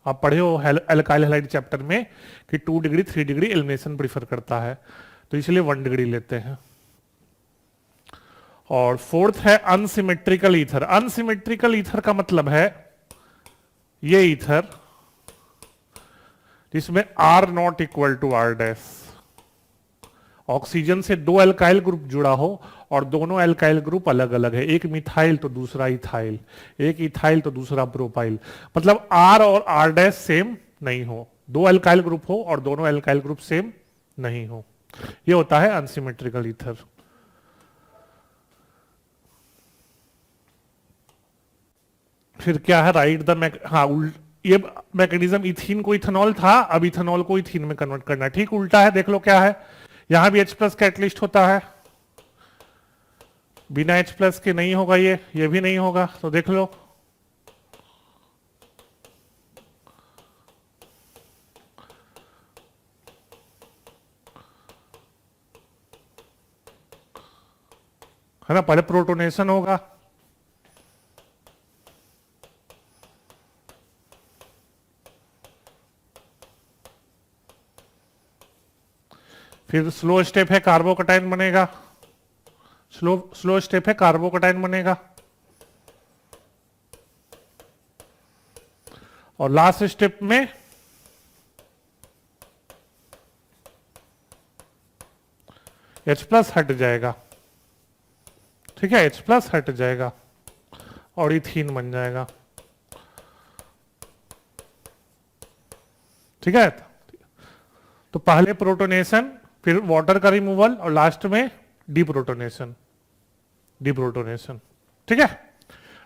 S1: आप पढ़े हो अल्काइल हैलाइड चैप्टर में कि 2 डिग्री 3 डिग्री एलिमिनेशन प्रीफर करता है, तो इसलिए 1 डिग्री लेते हैं। और फोर्थ है अनसिमेट्रिकल ईथर। अनसिमेट्रिकल ईथर का मतलब है ये ईथर जिसमें R not equal to R', oxygen से 2 अल्काइल ग्रुप जुड़ा हो और दोनों अल्काइल ग्रुप अलग अलग है, एक मिथाइल तो दूसरा इथाइल, एक इथाइल तो दूसरा प्रोपाइल, मतलब R और R' सेम नहीं हो, 2 अल्काइल ग्रुप हो और दोनों अल्काइल ग्रुप सेम नहीं हो, ये होता है अनसिमेट्रिकल ईथर। फिर क्या है, राइट द ये मैकेनिज्म इथीन को इथेनॉल था, अब इथेनॉल को इथीन में कन्वर्ट करना है, ठीक उल्टा है। देख लो क्या है, यहां भी H+ कैटलिस्ट होता है, बिना H+ के नहीं होगा, ये भी नहीं होगा, तो देख लो है ना, पहले प्रोटोनेशन होगा, फिर स्लो स्टेप है कार्बोकटाइन बनेगा, स्लो स्टेप है कार्बोकटाइन बनेगा, और लास्ट स्टेप में H+ हट जाएगा, ठीक है, H+ हट जाएगा और इथीन बन जाएगा, ठीक है। तो पहले प्रोटोनेशन, फिर वाटर का रिमूवल और लास्ट में डिप्रोटोनेशन, ठीक है।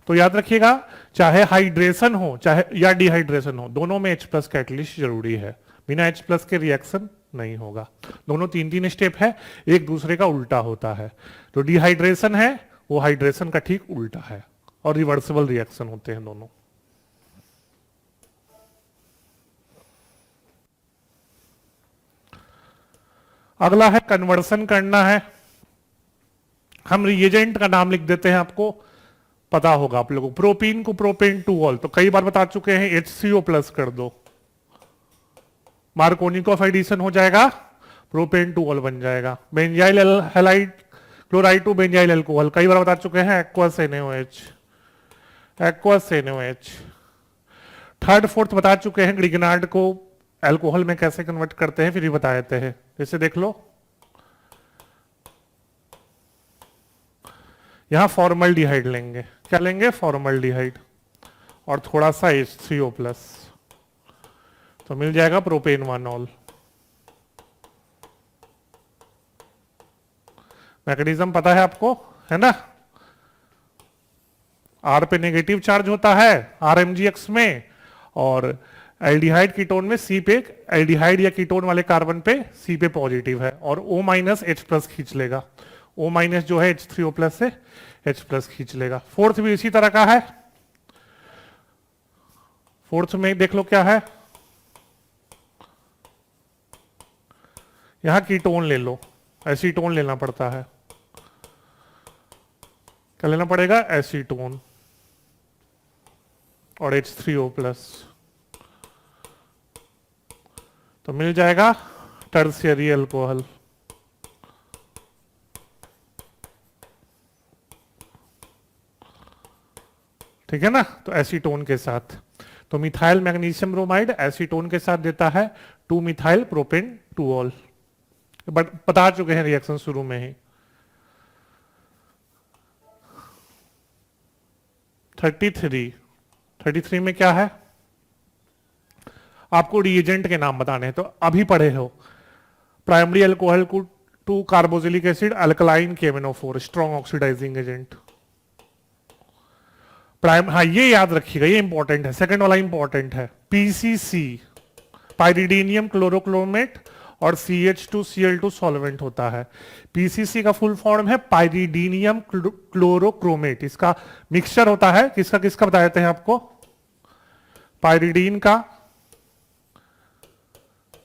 S1: तो याद रखिएगा चाहे हाइड्रेशन हो चाहे या डिहाइड्रेशन हो, दोनों में H+ कैटलिस्ट जरूरी है, बिना H+ के रिएक्शन नहीं होगा। दोनों 3-3 स्टेप है, एक दूसरे का उल्टा होता है। तो डिहाइड्रेशन है वो हाइड्रेशन का ठीक उल्टा है और रिवर्सिबल रिएक्शन होते हैं दोनों। अगला है कन्वर्सन करना है। हम रिएजेंट का नाम लिख देते हैं, आपको पता होगा आप लोगों को, प्रोपीन को प्रोपेन 2ऑल तो कई बार बता चुके हैं, HCO+ कर दो, मार्कोनिकोव एडिशन हो जाएगा, प्रोपेन 2ऑल बन जाएगा। Benzyl halide chloride to benzyl alcohol कई बार बता चुके हैं, एक्वस NaOH। थर्ड फोर्थ बता चुके हैं, ग्रिगनार्ड को अल्कोहल में कैसे कन्वर्ट करते हैं, फिर ही बता देते हैं। जैसे देख लो यहां फॉर्मल्डिहाइड लेंगे, क्या लेंगे, फॉर्मल्डिहाइड, और थोड़ा सा H3O+, तो मिल जाएगा प्रोपेन 1ऑल। मैकेनिज्म पता है आपको, है ना, R पे नेगेटिव चार्ज होता है RMgX में, और एल्डिहाइड कीटोन में C पे, एल्डिहाइड या कीटोन वाले कार्बन पे C पे पॉजिटिव है, और O- H+ खींच लेगा, O- जो है H3O+ से H+ खींच लेगा। फोर्थ भी इसी तरह का है, फोर्थ में देख लो क्या है, यहां कीटोन ले लो, एसीटोन लेना पड़ता है, क्या लेना पड़ेगा, एसीटोन और H3O+, तो मिल जाएगा टर्शियरी अल्कोहल। ठीक है ना, तो एसीटोन के साथ, तो मिथाइल मैग्नीशियम ब्रोमाइड एसीटोन के साथ देता है 2 मिथाइल प्रोपेन 2ऑल। बट बता चुके हैं रिएक्शन शुरू में ही। 33 में क्या है, आपको रिएजेंट के नाम बताने हैं, तो अभी पढ़े हो, प्राइमरी अल्कोहल को 2 carboxylic acid alkaline KMnO4 strong oxidising agent, prime, हाँ ये याद रखिएगा, ये इंपॉर्टेंट है, सेकंड वाला इंपॉर्टेंट है। पीसीसी पाइरिडीनियम क्लोरोक्रोमेट और CH2Cl2 सॉल्वेंट होता है। पीसीसी का फुल फॉर्म है पाइरिडीनियम क्लोरोक्रोमेट। इसका मिक्सचर होता है किसका किसका बता देते हैं आपको, पाइरिडीन का,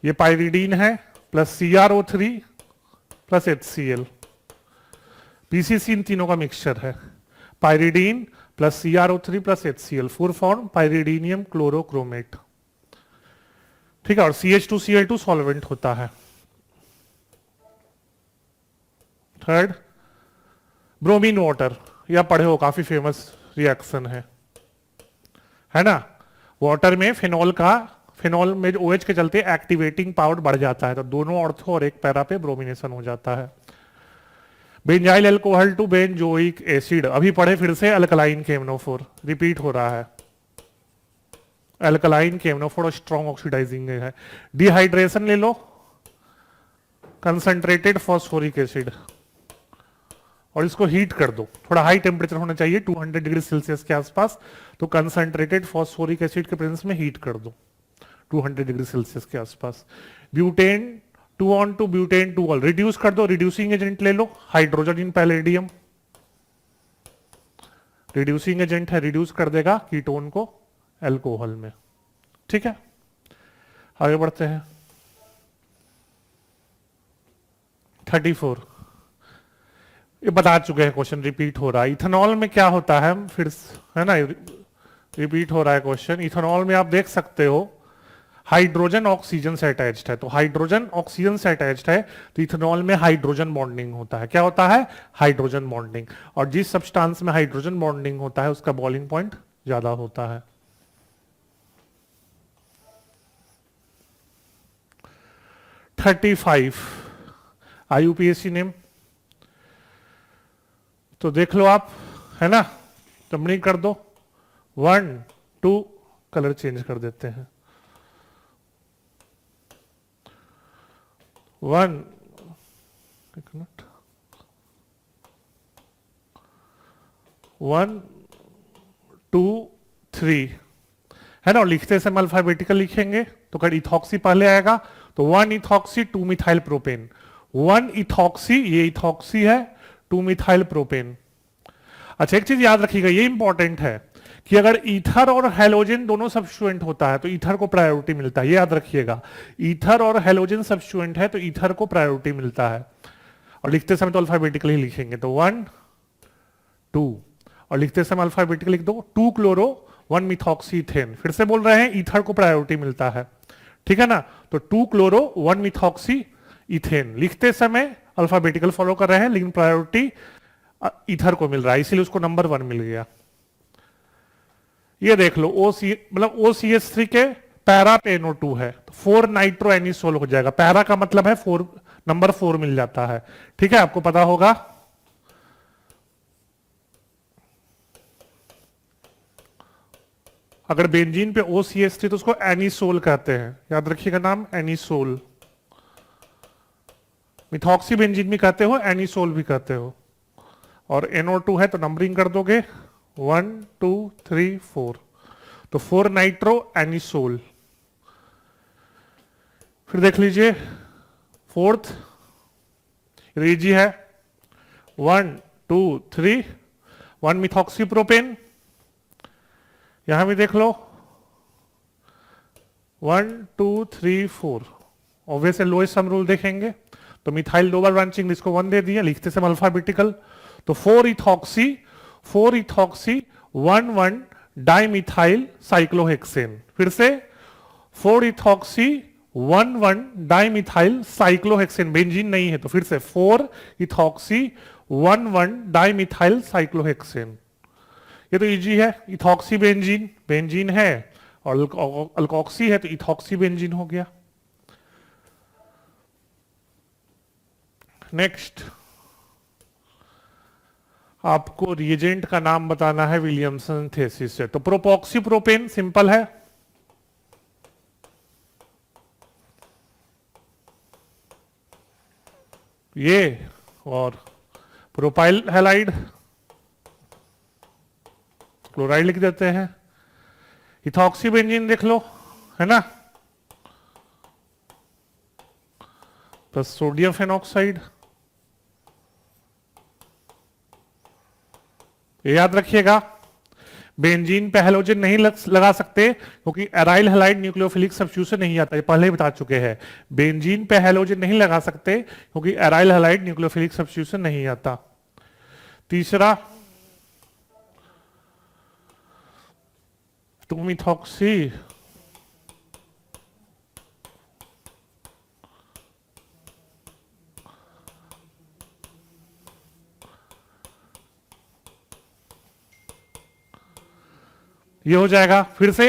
S1: ये पाइरिडीन है plus CrO3 plus HCl। PCC इन तीनों का मिक्सचर है, pyridine plus CrO3 plus HCl, full form pyridinium chlorochromate. ठीक है, और CH2Cl2 सॉल्वेंट होता है। थर्ड, ब्रोमीन वाटर, या पढ़े हो, काफी फेमस रिएक्शन है ना। वाटर में फिनॉल में जो OH के चलते एक्टिवेटिंग पावर बढ़ जाता है, तो दोनों ऑर्थो और एक पैरा पे ब्रोमिनेशन हो जाता है। Benzyl alcohol to benzoic acid, अभी पढ़े फिर से, अल्कलाइन KMnO4 रिपीट हो रहा है। अल्कलाइन KMnO4 स्ट्रॉन्ग ऑक्सीडाइजिंग है। डिहाइड्रेशन ले लो, कंसंट्रेटेड फॉस्फोरिक एसिड, और इसको हीट कर दो, थोड़ा हाई टेम्परेचर होना चाहिए 200 डिग्री सेल्सियस के आसपास, तो कंसंट्रेटेड फॉस्फोरिक एसिड के प्रेजेंस में हीट कर दो 200 डिग्री सेल्सियस के आसपास। ब्यूटेन 2 on 2 ब्यूटेन 2 रिड्यूस कर दो, रिड्यूसिंग एजेंट ले लो, hydrogen in palladium, reducing agent है, रिड्यूस कर देगा कीटोन को अल्कोहल में। ठीक है, आगे बढ़ते हैं। 34, ये बता चुके हैं, क्वेश्चन रिपीट हो रहा है। इथेनॉल में क्या होता है, फिर है ना, रिपीट हो रहा है क्वेश्चन। इथेनॉल में आप देख सकते हो हाइड्रोजन ऑक्सीजन से अटैच्ड है, तो हाइड्रोजन ऑक्सीजन से अटैच्ड है, तो इथेनॉल में हाइड्रोजन बॉन्डिंग होता है। क्या होता है, हाइड्रोजन बॉन्डिंग, और जिस सब्सटेंस में हाइड्रोजन बॉन्डिंग होता है उसका बॉइलिंग पॉइंट ज्यादा होता है। 35 IUPAC नेम, तो देख लो आप, है ना, टम्बलिंग कर दो, 1 2, कलर चेंज कर देते हैं, 1 1 2 3, है ना, और लिखते समय अल्फाबेटिकल लिखेंगे, तो कल इथॉक्सी पहले आएगा, तो 1 इथॉक्सी 2 मिथाइल प्रोपेन, 1 इथॉक्सी, ये इथॉक्सी है, 2 मिथाइल प्रोपेन। अच्छा, एक चीज याद रखिएगा, ये इंपॉर्टेंट है कि अगर ईथर और हेलोजन दोनों सब्स्टिट्यूएंट होता है तो ईथर को प्रायोरिटी मिलता है, ये याद रखिएगा। ईथर और हेलोजन सब्स्टिट्यूएंट है तो ईथर को प्रायोरिटी मिलता है, और लिखते समय तो अल्फाबेटिकली लिखेंगे, तो 1 2, और लिखते समय अल्फाबेटिकली लिख दो, 2 क्लोरो 1 मिथॉक्सीथेन। फिर से बोल रहे हैं, ईथर को प्रायोरिटी मिलता है, ठीक है ना, तो 2 क्लोरो 1 मिथॉक्सी इथेन, लिखते समय अल्फाबेटिकल फॉलो कर रहे हैं, लेकिन प्रायोरिटी ईथर को मिल रहा है, इसीलिए उसको नंबर 1 मिल गया। ये देख लो, OCH3 के पैरा पे NO2 है, तो 4 नाइट्रो एनिसोल हो जाएगा। पैरा का मतलब है 4, नंबर 4 मिल जाता है, ठीक है, आपको पता होगा। अगर बेंजीन पे OCH3 तो उसको एनिसोल कहते हैं, याद रखिएगा नाम, एनिसोल। मिथॉक्सी बेंजीन भी कहते हो, एनिसोल भी कहते हो, और NO2 है तो नंबरिंग कर दोगे 1 2 3 4, तो 4 नाइट्रो एनिसोल। फिर देख लीजिए, फोर्थ रेजी है, 1 2 3, 1 मिथॉक्सी प्रोपेन, यहां भी देख लो 1 2 3 4, ऑब्वियसली लोएस्ट सम रूल देखेंगे, तो मिथाइल 2 बार ब्रांचिंग, इसको 1 दे दिया, लिखते समय अल्फाबेटिकल, तो 4 इथॉक्सी 1 1 डाइमिथाइल साइक्लोहेक्सेन। फिर से 4 इथॉक्सी 1 1 डाइमिथाइल साइक्लोहेक्सेन, बेंजीन नहीं है, तो फिर से 4 इथॉक्सी 1 1 डाइमिथाइल साइक्लोहेक्सेन। ये तो इजी है, इथॉक्सी बेंजीन, बेंजीन है, और अल्कोक्सी है तो इथॉक्सी बेंजीन हो गया। नेक्स्ट, आपको रिएजेंट का नाम बताना है विलियमसन थीसिस से, तो प्रोपॉक्सी प्रोपेन सिंपल है, ये, और प्रोपाइल हैलाइड क्लोराइड लिख देते हैं। इथॉक्सी बेंजीन देख लो, है ना, प्लस सोडियम फेनॉक्साइड। ये याद रखिएगा, बेंजीन पे हैलोजन नहीं लगा सकते क्योंकि एराइल हैलाइड न्यूक्लियोफिलिक सब्स्टिट्यूशन नहीं आता, ये पहले ही बता चुके हैं। बेंजीन पे हैलोजन नहीं लगा सकते क्योंकि एराइल हैलाइड न्यूक्लियोफिलिक सब्स्टिट्यूशन नहीं आता। तीसरा 2-methoxy, ये हो जाएगा। फिर से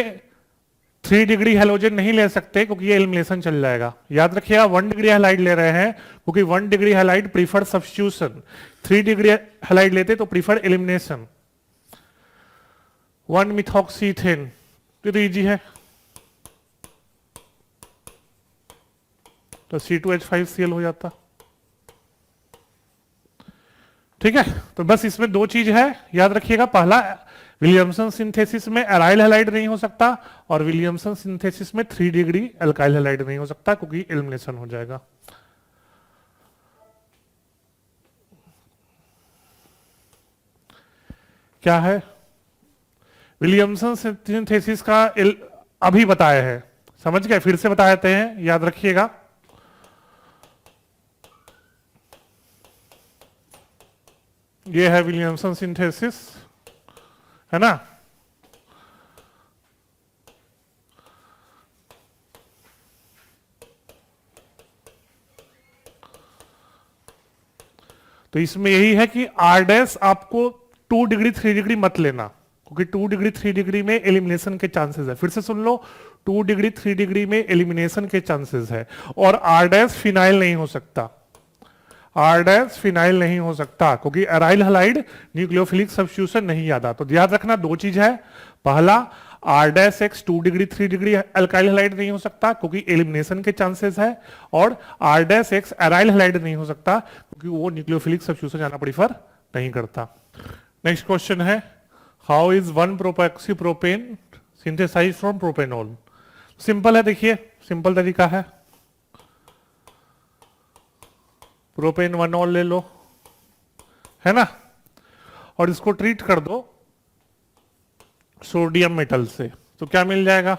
S1: 3 डिग्री हैलोजन नहीं ले सकते क्योंकि ये एलिमिनेशन चल जाएगा। याद रखिएगा 1 डिग्री हैलाइड ले रहे हैं क्योंकि 1 degree halide prefer substitution, 3 degree halide लेते तो प्रीफर एलिमिनेशन। 1-methoxyethane, तो इजी है, तो C2H5Cl हो जाता। ठीक है, तो बस इसमें 2 चीज है याद रखिएगा। पहला, विलियमसन सिंथेसिस में एराइल हैलाइड नहीं हो सकता, और विलियमसन सिंथेसिस में 3 डिग्री अल्काइल हैलाइड नहीं हो सकता क्योंकि एलिमिनेशन हो जाएगा। क्या है विलियमसन सिंथेसिस का अभी बताया है, समझ गए, फिर से बता देते हैं, याद रखिएगा। ये है विलियमसन सिंथेसिस, है ना। तो इसमें यही है कि आर डैश आपको 2 डिग्री 3 डिग्री मत लेना क्योंकि 2 डिग्री 3 डिग्री में एलिमिनेशन के चांसेस है। फिर से सुन लो, 2 डिग्री 3 डिग्री में एलिमिनेशन के चांसेस है। और आर डैश फिनाइल नहीं हो सकता, आर डैश फिनाइल नहीं हो सकता क्योंकि एराइल हैलाइड न्यूक्लियोफिलिक सब्स्टिट्यूशन नहीं आता। तो याद रखना 2 चीज है, पहला R dash X 2 degree 3 degree alkyl halide नहीं हो सकता क्योंकि एलिमिनेशन के चांसेस है, और R dash X aryl halide नहीं हो सकता क्योंकि वो न्यूक्लियोफिलिक सब्स्टिट्यूशन जाना प्रीफर नहीं करता। नेक्स्ट क्वेश्चन है, how is one propoxy propane synthesize from propanol. Simple है, देखिए सिंपल तरीका है, प्रोपेन 1-ऑल ले लो, है ना, और इसको ट्रीट कर दो सोडियम मेटल से, तो क्या मिल जाएगा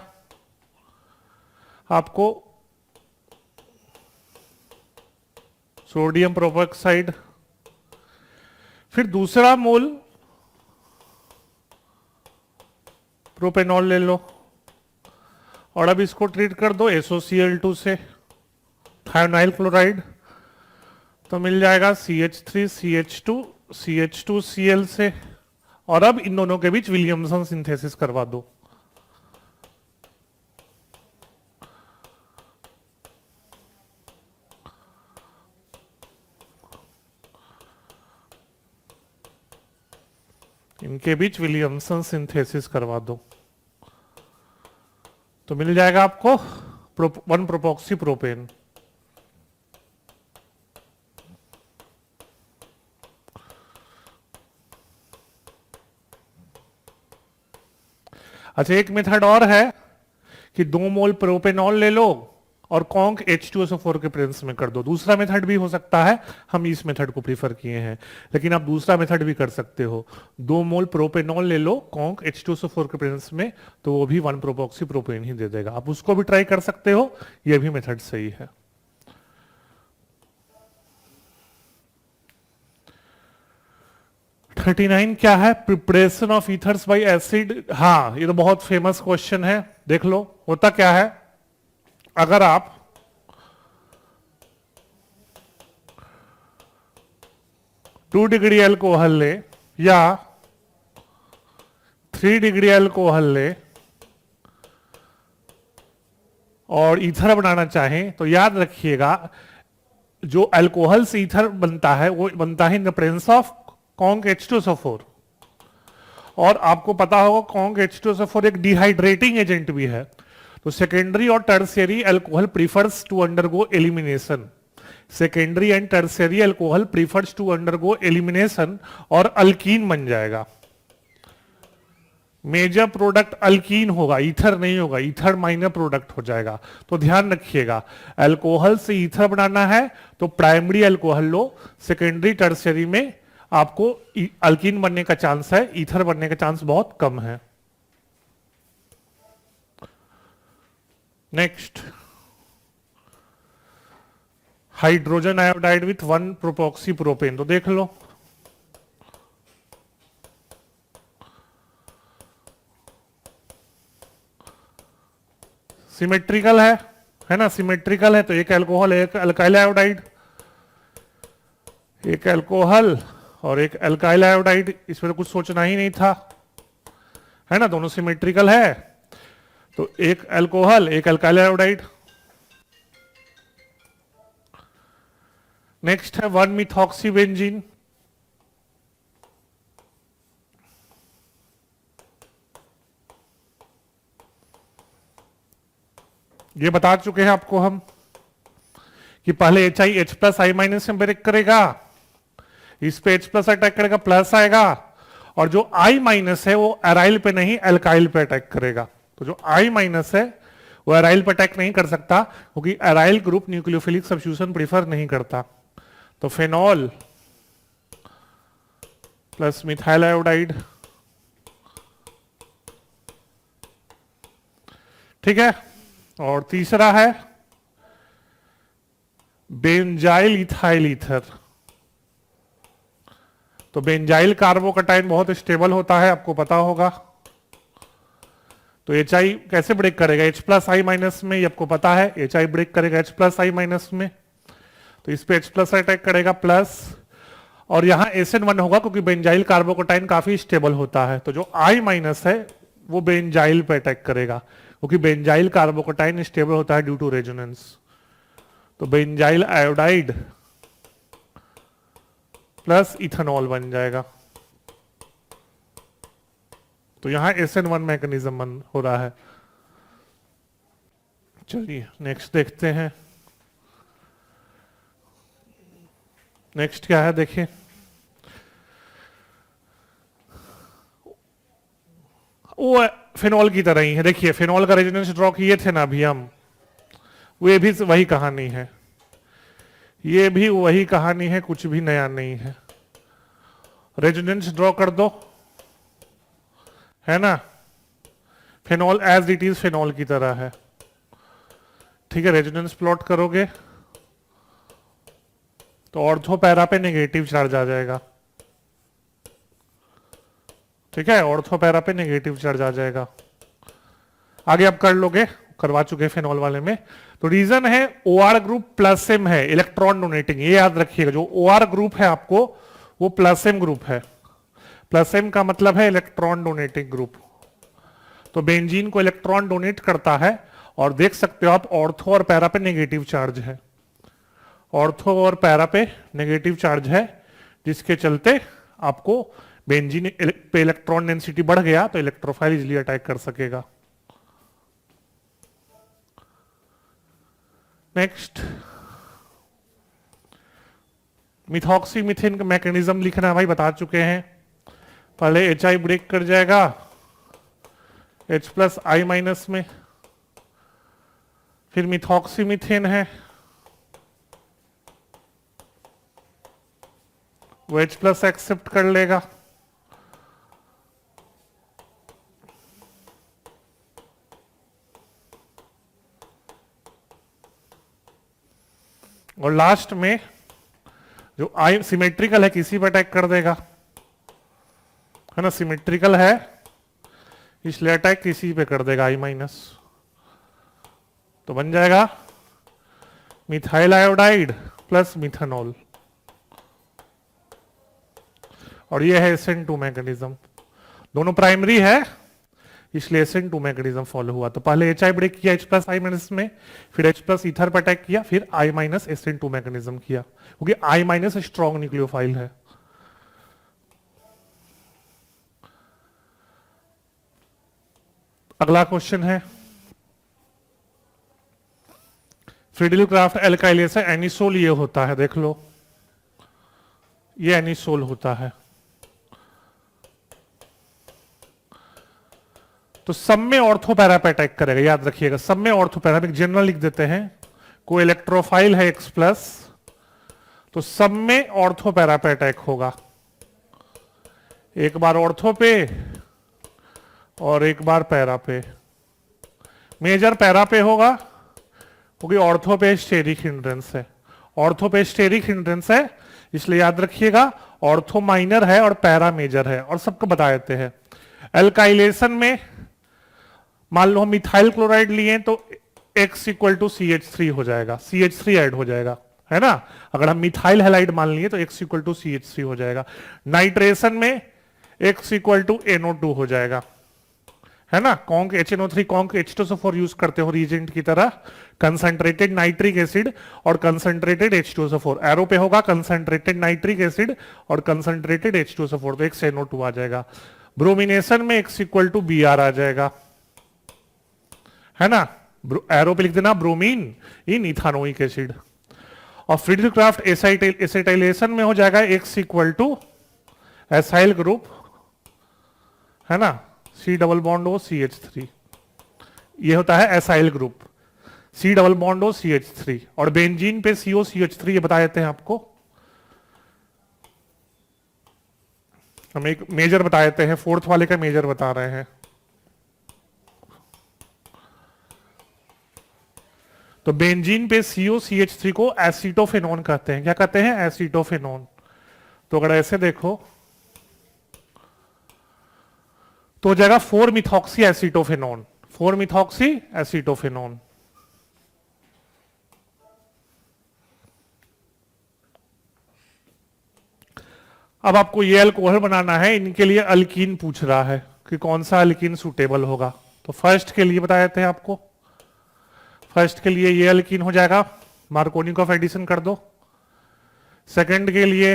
S1: आपको, सोडियम प्रोपेक्साइड। फिर दूसरा मोल प्रोपेनॉल ले लो और अब इसको ट्रीट कर दो SOCl2 से, थायोनाइल क्लोराइड, तो मिल जाएगा CH3CH2 CH2Cl से। और अब इन दोनों के बीच विलियमसन सिंथेसिस करवा दो। इनके बीच विलियमसन सिंथेसिस करवा दो तो मिल जाएगा आपको 1-प्रोपेक्सी-प्रोपेन। अच्छा, एक मेथड और है कि 2 मोल प्रोपेनॉल ले लो और कॉन्क H2SO4 के प्रेजेंस में कर दो। दूसरा मेथड भी हो सकता है, हम इस मेथड को प्रीफर किए हैं, लेकिन आप दूसरा मेथड भी कर सकते हो। 2 मोल प्रोपेनॉल ले लो कॉन्क H2SO4 के प्रेजेंस में, तो वो भी 1-प्रोपेक्सी-प्रोपेन ही दे देगा। आप उसको भी ट्राई कर सकते हो, ये भी मेथड सही है। तो 39 क्या है, preparation of ethers bye acid. हाँ, ये तो बहुत फेमस क्वेश्चन है, देख लो होता क्या है। अगर आप टू डिग्री अल्कोहल ले या 3 डिग्री अल्कोहल ले और ईथर बनाना चाहें, तो याद रखिएगा जो अल्कोहल से ईथर बनता है वो बनता है in the presence of conc H2SO4। और आपको पता होगा कॉन्क H2SO4 एक डिहाइड्रेटिंग एजेंट भी है। तो सेकेंडरी और tertiary alcohol prefers to undergo elimination, secondary and tertiary alcohol prefers to undergo elimination और अल्कीन बन जाएगा। मेजर प्रोडक्ट अल्कीन होगा, ईथर नहीं होगा, ईथर माइनर प्रोडक्ट हो जाएगा। तो ध्यान रखिएगा, अल्कोहल से ईथर बनाना है तो प्राइमरी अल्कोहल लो, सेकेंडरी टर्शियरी में आपको अल्कीन बनने का चांस है, ईथर बनने का चांस बहुत कम है। Next, hydrogen iodide with 1 propoxy propane. तो देख लो, सिमेट्रिकल है ना, सिमेट्रिकल है तो एक अल्कोहल एक अल्काइल आयोडाइड, एक अल्कोहल और एक अल्काइल आयोडाइड, इसमें तो कुछ सोचना ही नहीं था, है ना, दोनों सिमेट्रिकल है तो एक अल्कोहल एक अल्काइल आयोडाइड। नेक्स्ट है 1 मिथॉक्सी बेंजीन। ये बता चुके हैं आपको हम कि पहले HI H+ I- में ब्रेक करेगा, इस पे H+ अटैक करेगा, प्लस आएगा, और जो I- है वो एराइल पे नहीं एल्काइल पे अटैक करेगा। तो जो I- है वो एराइल पे अटैक नहीं कर सकता क्योंकि aryl group nucleophilic substitution prefer नहीं करता। तो फेनॉल प्लस मिथाइल आयोडाइड, ठीक है। और तीसरा है बेंजाइल इथाइल ईथर। तो बेंजाइल कार्बोकटाइन बहुत स्टेबल होता है, आपको पता होगा। तो HI कैसे ब्रेक करेगा, H+ I- में, ये आपको पता है, HI ब्रेक करेगा H+ I- में, तो इस पे H+ अटैक करेगा प्लस, और यहां SN1 होगा क्योंकि बेंजाइल कार्बोकटाइन काफी स्टेबल होता है। तो जो I- है वो बेंजाइल पे अटैक करेगा क्योंकि बेंजाइल कार्बोकटाइन स्टेबल होता है ड्यू टू रेजोनेंस। तो बेंजाइल आयोडाइड प्लस इथेनॉल बन जाएगा। तो यहां SN1 मैकेनिज्म बंद हो रहा है। चलिए नेक्स्ट देखते हैं। नेक्स्ट क्या है देखिए, वो फिनॉल की तरह ही है। देखिए फिनॉल का रेजोनेंस ड्रॉ किए थे ना अभी हम, वो भी वही कहानी है, ये भी वही कहानी है, कुछ भी नया नहीं है। रेजोनेंस ड्रॉ कर दो, है ना, phenol as it is phenol की तरह है, ठीक है। रेजोनेंस प्लॉट करोगे तो ऑर्थो पैरा पे नेगेटिव चार्ज आ जाएगा, ठीक है, ऑर्थो पैरा पे नेगेटिव चार्ज आ जाएगा। आगे आप कर लोगे, करवा चुके फिनॉल वाले में। तो रीजन है OR ग्रुप प्लस M है, इलेक्ट्रॉन डोनेटिंग, ये याद रखिएगा। जो OR ग्रुप है आपको वो प्लस M ग्रुप है, प्लस M का मतलब है इलेक्ट्रॉन डोनेटिंग ग्रुप। तो बेंजीन को इलेक्ट्रॉन डोनेट करता है, और देख सकते हो आप ऑर्थो और पैरा पे नेगेटिव चार्ज है, ऑर्थो और पैरा पे नेगेटिव चार्ज है, जिसके चलते आपको बेंजीन पे इलेक्ट्रॉन डेंसिटी बढ़ गया तो इलेक्ट्रोफाइल इजिली अटैक कर सकेगा। नेक्स्ट, मिथॉक्सी मीथेन का मैकेनिज्म लिखना भाई बता चुके हैं। पहले HI ब्रेक कर जाएगा H+ I- में, फिर मिथॉक्सी मीथेन है वो H+ एक्सेप्ट कर लेगा, और लास्ट में जो आई सिमेट्रिकल है किसी पर अटैक कर देगा, है ना, सिमेट्रिकल है इसलिए अटैक किसी पे कर देगा I-, तो बन जाएगा मिथाइल आयोडाइड प्लस मिथेनॉल, और ये है SN2 मैकेनिज्म। दोनों प्राइमरी है इसलिए SN2 मैकेनिज्म फॉलो हुआ। तो पहले HI ब्रेक किया H+ I- में, फिर H+ ईथर पर अटैक किया, फिर I- SN2 मैकेनिज्म किया क्योंकि I- स्ट्रॉन्ग न्यूक्लियोफाइल है। अगला क्वेश्चन है फ्रीडिल क्राफ्ट एल्काइलेस है, एनिसोल ये होता है, देख लो ये एनिसोल होता है। तो सब में ऑर्थो पैरा पे अटैक करेगा, याद रखिएगा सब में ऑर्थो पैरा, जनरल लिख देते हैं, कोई इलेक्ट्रोफाइल है X प्लस तो सब में ऑर्थो पैरा पे अटैक होगा, एक बार ऑर्थो पे और एक बार पैरा पे। मेजर पैरा पे होगा क्योंकि ऑर्थो पे स्टेरिक हिंड्रेंस है, ऑर्थो पे स्टेरिक हिंड्रेंस है, इसलिए याद रखिएगा ऑर्थो माइनर है और पैरा मेजर है, और सबको बता देते हैं। एल्काइलेशन में मान लो हम मिथाइल क्लोराइड लिए तो X इक्वल टू CH3 हो जाएगा, CH3 ऐड हो जाएगा, है ना। अगर हम मिथाइल हैलाइड मान लिए तो X इक्वल टू CH3 हो जाएगा। नाइट्रेशन में X इक्वल टू NO2 हो जाएगा, है ना। Conc HNO3 conc H2SO4 use करते हो रीजेंट की तरह, कंसंट्रेटेड नाइट्रिक एसिड और कंसंट्रेटेड H2SO4, एरो पे होगा कंसंट्रेटेड नाइट्रिक एसिड और कंसंट्रेटेड H2SO4, तो XNO2 आ जाएगा। ब्रोमिनेशन में X इक्वल टू Br आ जाएगा, है ना, एरो पे लिख देना ब्रोमीन इन इथानोइक एसिड। और फ्रीडक्राफ्ट एसिटाइलेशन में हो जाएगा X equal to acyl group, है ना, C double bond O CH3, ये होता है acyl group, C double bond O CH3। और बेंजीन पे CO CH3 ये बता देते हैं आपको, हम एक मेजर बता देते हैं, फोर्थ वाले का मेजर बता रहे हैं। तो बेंजीन पे CO CH3 को एसीटोफेनॉन कहते हैं, क्या कहते हैं, एसीटोफेनॉन। तो अगर ऐसे देखो तो हो जाएगा 4 मिथॉक्सी एसीटोफेनॉन, 4 मिथॉक्सी एसीटोफेनॉन। अब आपको ये अल्कोहल बनाना है, इनके लिए अल्कीन पूछ रहा है कि कौन सा अल्कीन सुटेबल होगा। तो फर्स्ट के लिए बता देते हैं आपको, फर्स्ट के लिए ये अल्कीन हो जाएगा, मार्कोनिकॉफ एडिशन कर दो। सेकंड के लिए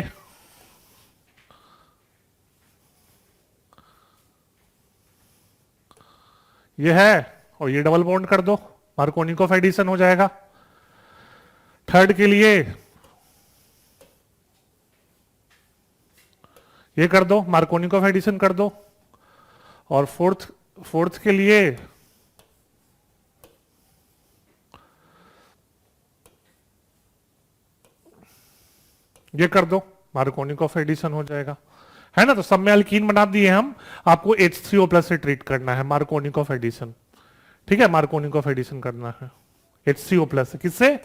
S1: ये है और ये डबल बॉन्ड कर दो, मार्कोनिकॉफ एडिशन हो जाएगा। थर्ड के लिए ये कर दो, मार्कोनिकॉफ एडिशन कर दो। और फोर्थ के लिए ये कर दो, मार्कोनिकॉफ एडिशन हो जाएगा, है ना। तो सब में अल्कीन बना दिए हम, आपको H3O+ से ट्रीट करना है, मार्कोनिकॉफ एडिशन, ठीक है, मार्कोनिकॉफ एडिशन करना है H3O+ से, किससे,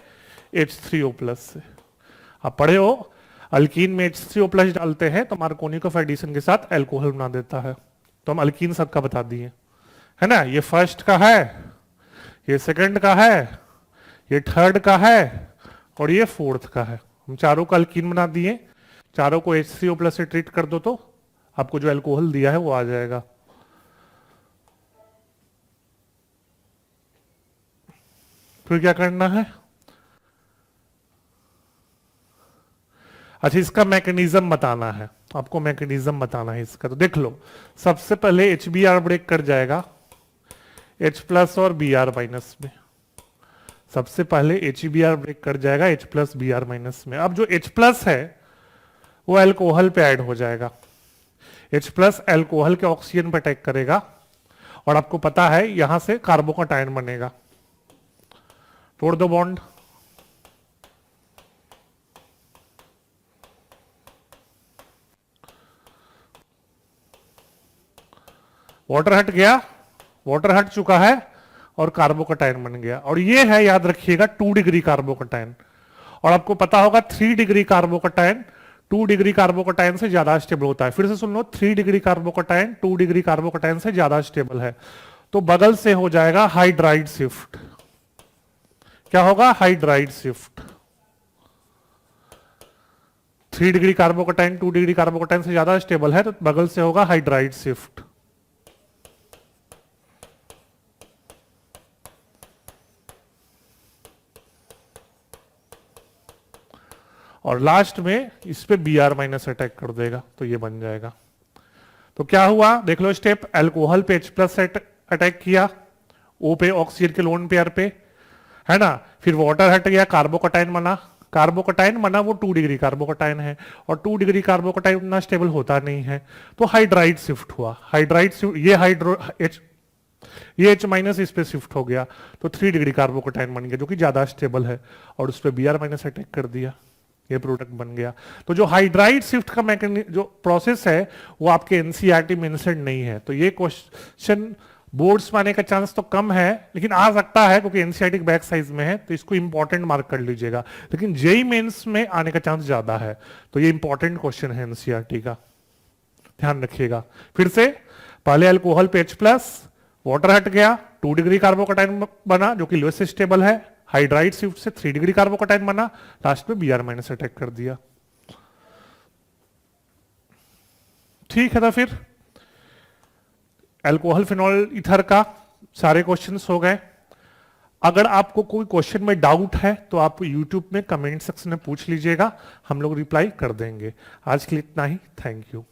S1: H3O+ से। आप पढ़े हो अल्कीन में H3O+ डालते हैं तो मार्कोनिकॉफ एडिशन के साथ एल्कोहल बना देता है। तो हम अल्कीन सबका बता दिए, है ना। ये फर्स्ट का है, ये सेकंड का है, ये थर्ड का है और ये फोर्थ का है। हम चारों का अल्कीन बना दिए, चारों को H3O+ से ट्रीट कर दो तो आपको जो अल्कोहल दिया है वो आ जाएगा। फिर क्या करना है, अच्छा इसका मैकेनिज्म बताना है आपको, मैकेनिज्म बताना है इसका। तो देख लो, सबसे पहले HBr ब्रेक कर जाएगा H+ और Br- में, सबसे पहले HBr ब्रेक कर जाएगा H+ Br- में। अब जो H+ है वो अल्कोहल पे ऐड हो जाएगा, H+ अल्कोहल के ऑक्सीजन पे अटैक करेगा और आपको पता है यहां से कार्बोकटायन बनेगा, तोड़ दो बॉन्ड, वाटर हट गया, वाटर हट चुका है और कार्बोकटायन बन गया। और ये है, याद रखिएगा, 2 डिग्री कार्बोकटायन। और आपको पता होगा 3 डिग्री कार्बोकटायन 2 डिग्री कार्बोकटायन से ज्यादा स्टेबल होता है। फिर से सुन लो, 3 डिग्री कार्बोकटायन 2 डिग्री कार्बोकटायन से ज्यादा स्टेबल है। तो बगल से हो जाएगा हाइड्राइड शिफ्ट, क्या होगा, hydride shift. 3 degree carbocation 2 degree carbocation से ज्यादा स्टेबल है तो बगल से होगा हाइड्राइड शिफ्ट। और लास्ट में इस पे Br- अटैक कर देगा तो ये बन जाएगा। तो क्या हुआ देख लो स्टेप, अल्कोहल पे H+ से अटैक किया, O पे ऑक्सीजन के लोन पेयर पे, है ना। फिर वाटर हट गया, कार्बोकटायन बना, कार्बोकटायन बना वो 2 डिग्री कार्बोकटायन है और 2 डिग्री कार्बोकटायन उतना स्टेबल होता नहीं है तो हाइड्राइड शिफ्ट हुआ। हाइड्राइड शिफ्ट, ये ये H माइनस इस पे शिफ्ट हो गया तो 3 डिग्री कार्बोकेटाइन बन गया जो कि ज्यादा स्टेबल है, और उस पर Br माइनस अटैक कर दिया, ये प्रोडक्ट बन गया। तो जो हाइड्राइड शिफ्ट का मैकेनिज्म जो प्रोसेस है वो आपके एनसीईआरटी में मेंशन नहीं है, तो ये क्वेश्चन बोर्ड्स में आने का चांस तो कम है, लेकिन आ सकता है क्योंकि एनसीईआरटी बैक साइज में है, तो इसको इंपॉर्टेंट मार्क कर लीजिएगा। लेकिन जेई मेंस में आने का चांस ज्यादा है, तो ये इंपॉर्टेंट क्वेश्चन है एनसीईआरटी का, ध्यान रखिएगा। फिर से पहले अल्कोहल पे H+, वाटर हट गया, 2 डिग्री कार्बोकेटाइन बना जो कि लोएस्ट स्टेबल है, हाइड्राइड शिफ्ट से 3 डिग्री कार्बोकेटाइन बना, लास्ट में Br माइनस अटैक कर दिया। ठीक है, तो फिर अल्कोहल फिनॉल ईथर का सारे क्वेश्चंस हो गए। अगर आपको कोई क्वेश्चन में डाउट है तो आप यूट्यूब में कमेंट सेक्शन में पूछ लीजिएगा, हम लोग रिप्लाई कर देंगे। आज के लिए इतना ही, थैंक यू।